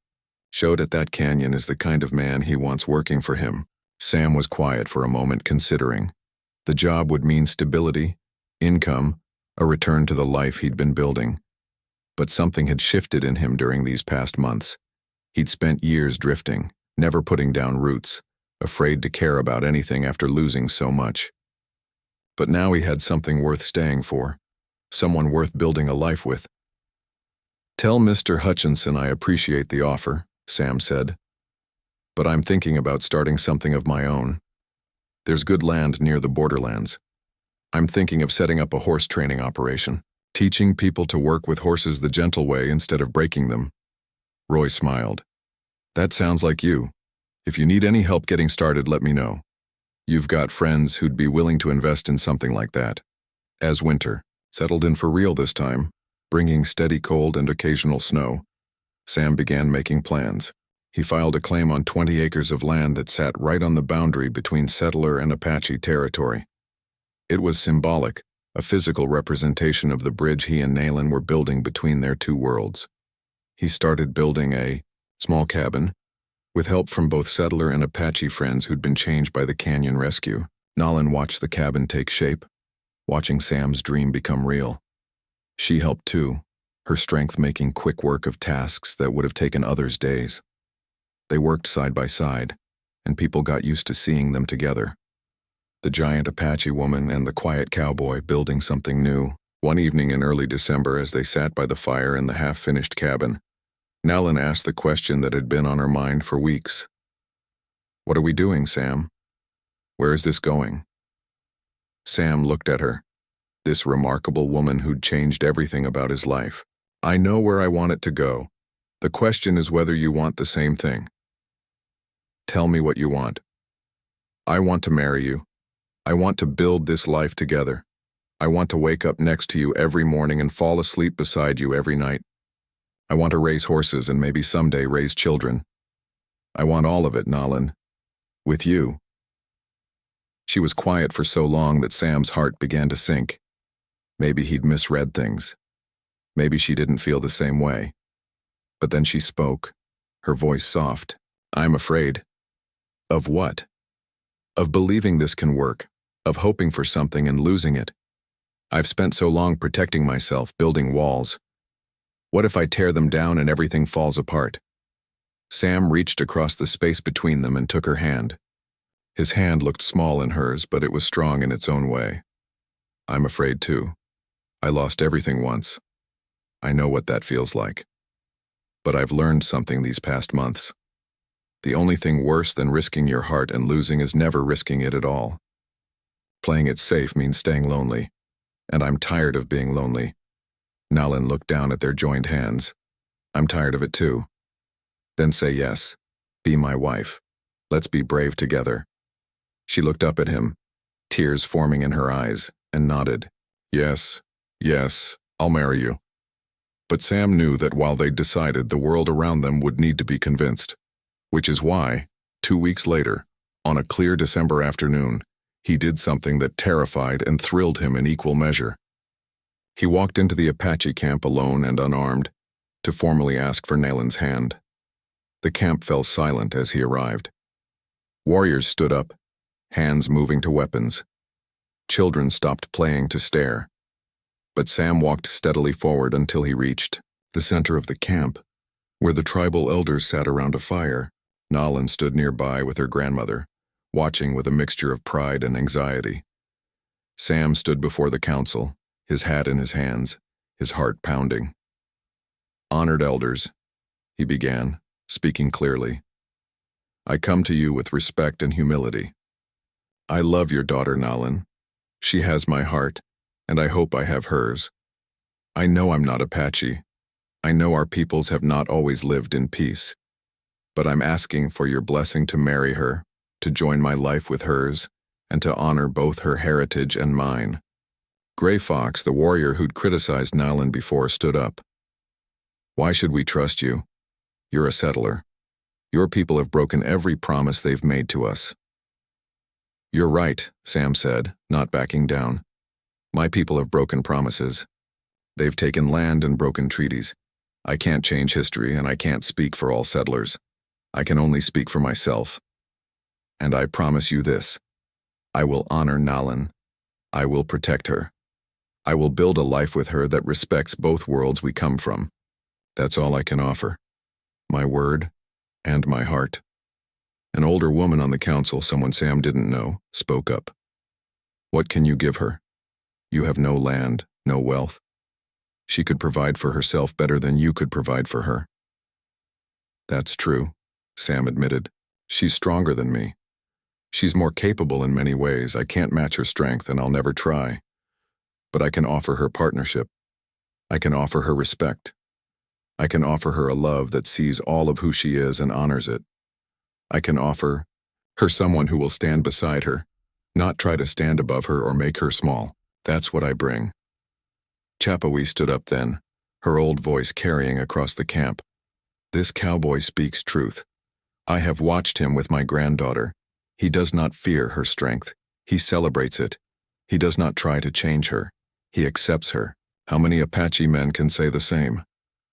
showed at that canyon is the kind of man he wants working for him." Sam was quiet for a moment, considering. The job would mean stability, income, a return to the life he'd been building. But something had shifted in him during these past months. He'd spent years drifting, never putting down roots, afraid to care about anything after losing so much. But now he had something worth staying for, someone worth building a life with. "Tell Mr. Hutchinson I appreciate the offer," Sam said. "But I'm thinking about starting something of my own. There's good land near the borderlands. I'm thinking of setting up a horse training operation, teaching people to work with horses the gentle way instead of breaking them." Roy smiled. "That sounds like you. If you need any help getting started, let me know. You've got friends who'd be willing to invest in something like that." As winter settled in for real this time, bringing steady cold and occasional snow, Sam began making plans. He filed a claim on 20 acres of land that sat right on the boundary between settler and Apache territory. It was symbolic, a physical representation of the bridge he and Nalan were building between their two worlds. He started building a small cabin, with help from both settler and Apache friends who'd been changed by the canyon rescue. Nalan watched the cabin take shape, watching Sam's dream become real. She helped too, her strength making quick work of tasks that would have taken others days. They worked side by side, and people got used to seeing them together. The giant Apache woman and the quiet cowboy building something new. One evening in early December, as they sat by the fire in the half-finished cabin, Nellen asked the question that had been on her mind for weeks. "What are we doing, Sam? Where is this going?" Sam looked at her, this remarkable woman who'd changed everything about his life. "I know where I want it to go. The question is whether you want the same thing. Tell me what you want." "I want to marry you. I want to build this life together. I want to wake up next to you every morning and fall asleep beside you every night. I want to raise horses and maybe someday raise children. I want all of it, Nellen. With you." She was quiet for so long that Sam's heart began to sink. Maybe he'd misread things. Maybe she didn't feel the same way. But then she spoke, her voice soft. "I'm afraid." "Of what?" "Of believing this can work, of hoping for something and losing it. I've spent so long protecting myself, building walls. What if I tear them down and everything falls apart?" Sam reached across the space between them and took her hand. His hand looked small in hers, but it was strong in its own way. "I'm afraid too. I lost everything once. I know what that feels like. But I've learned something these past months. The only thing worse than risking your heart and losing is never risking it at all. Playing it safe means staying lonely, and I'm tired of being lonely." Nellen looked down at their joined hands. "I'm tired of it too." "Then say yes. Be my wife. Let's be brave together." She looked up at him, tears forming in her eyes, and nodded. "Yes, yes, I'll marry you." But Sam knew that while they decided, the world around them would need to be convinced. Which is why, 2 weeks later, on a clear December afternoon, he did something that terrified and thrilled him in equal measure. He walked into the Apache camp alone and unarmed, to formally ask for Nellen's hand. The camp fell silent as he arrived. Warriors stood up, hands moving to weapons. Children stopped playing to stare. But Sam walked steadily forward until he reached the center of the camp, where the tribal elders sat around a fire. Nellen stood nearby with her grandmother, watching with a mixture of pride and anxiety. Sam stood before the council, his hat in his hands, his heart pounding. "Honored elders," he began, speaking clearly, "I come to you with respect and humility. I love your daughter, Nellen. She has my heart, and I hope I have hers. I know I'm not Apache. I know our peoples have not always lived in peace. But I'm asking for your blessing to marry her, to join my life with hers, and to honor both her heritage and mine." Gray Fox, the warrior who'd criticized Nellen before, stood up. "Why should we trust you? You're a settler. Your people have broken every promise they've made to us." "You're right," Sam said, not backing down. "My people have broken promises. They've taken land and broken treaties. I can't change history, and I can't speak for all settlers. I can only speak for myself. And I promise you this. I will honor Nellen. I will protect her. I will build a life with her that respects both worlds we come from. That's all I can offer. My word and my heart." An older woman on the council, someone Sam didn't know, spoke up. "What can you give her? You have no land, no wealth. She could provide for herself better than you could provide for her." "That's true," Sam admitted. "She's stronger than me. She's more capable in many ways. I can't match her strength, and I'll never try. But I can offer her partnership. I can offer her respect. I can offer her a love that sees all of who she is and honors it. I can offer her someone who will stand beside her, not try to stand above her or make her small. That's what I bring." Cowboy stood up then, her old voice carrying across the camp. "This cowboy speaks truth. I have watched him with my granddaughter. He does not fear her strength. He celebrates it. He does not try to change her. He accepts her. How many Apache men can say the same?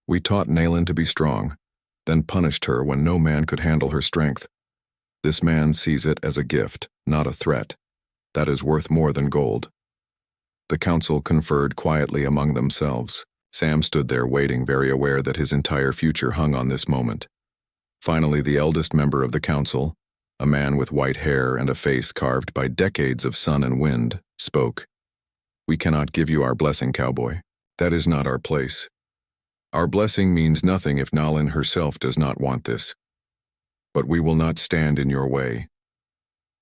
We taught Nellen to be strong, then punished her when no man could handle her strength. This man sees it as a gift, not a threat. That is worth more than gold." The council conferred quietly among themselves. Sam stood there waiting, very aware that his entire future hung on this moment. Finally, the eldest member of the council, a man with white hair and a face carved by decades of sun and wind, spoke. "We cannot give you our blessing, Cowboy. That is not our place. Our blessing means nothing if Nalin herself does not want this. But we will not stand in your way.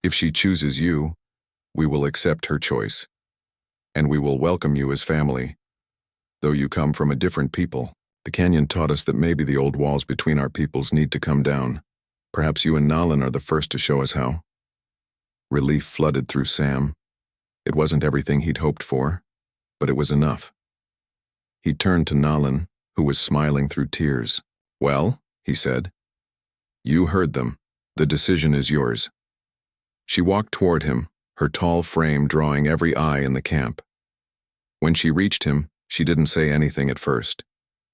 If she chooses you, we will accept her choice. And we will welcome you as family. Though you come from a different people, the canyon taught us that maybe the old walls between our peoples need to come down. Perhaps you and Nalin are the first to show us how." Relief flooded through Sam. It wasn't everything he'd hoped for, but it was enough. He turned to Nalin, who was smiling through tears. "Well," he said, "you heard them. The decision is yours." She walked toward him, her tall frame drawing every eye in the camp. When she reached him, she didn't say anything at first.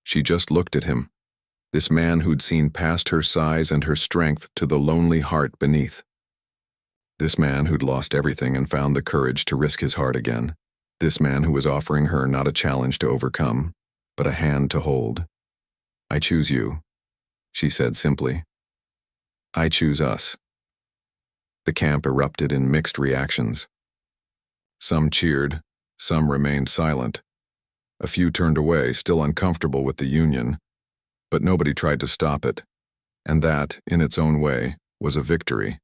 She just looked at him, this man who'd seen past her size and her strength to the lonely heart beneath. This man who'd lost everything and found the courage to risk his heart again. This man who was offering her not a challenge to overcome, but a hand to hold. "I choose you," she said simply. "I choose us." The camp erupted in mixed reactions. Some cheered, some remained silent. A few turned away, still uncomfortable with the union, but nobody tried to stop it, and that, in its own way, was a victory.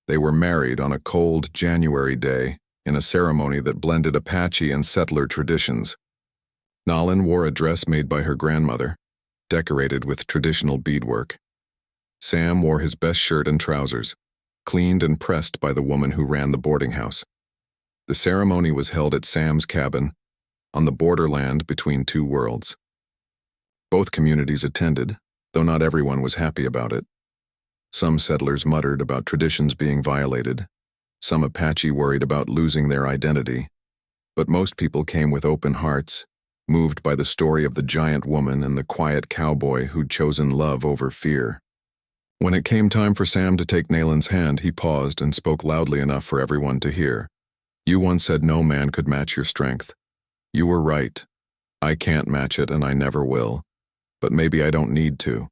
They were married on a cold January day in a ceremony that blended Apache and settler traditions. Nalin wore a dress made by her grandmother, decorated with traditional beadwork. Sam wore his best shirt and trousers, cleaned and pressed by the woman who ran the boarding house. The ceremony was held at Sam's cabin, on the borderland between two worlds. Both communities attended, though not everyone was happy about it. Some settlers muttered about traditions being violated, some Apache worried about losing their identity, but most people came with open hearts, moved by the story of the giant woman and the quiet cowboy who'd chosen love over fear. When it came time for Sam to take Nalin's hand, he paused and spoke loudly enough for everyone to hear. "You once said no man could match your strength. You were right. I can't match it and I never will. But maybe I don't need to.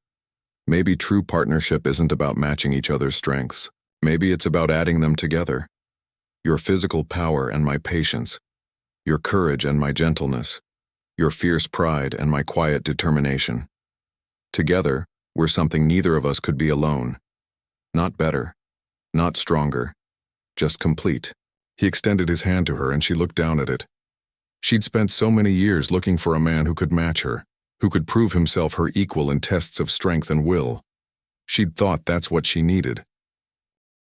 Maybe true partnership isn't about matching each other's strengths. Maybe it's about adding them together. Your physical power and my patience. Your courage and my gentleness. Your fierce pride and my quiet determination. Together, we're something neither of us could be alone. Not better. Not stronger. Just complete." He extended his hand to her and she looked down at it. She'd spent so many years looking for a man who could match her, who could prove himself her equal in tests of strength and will. She'd thought that's what she needed.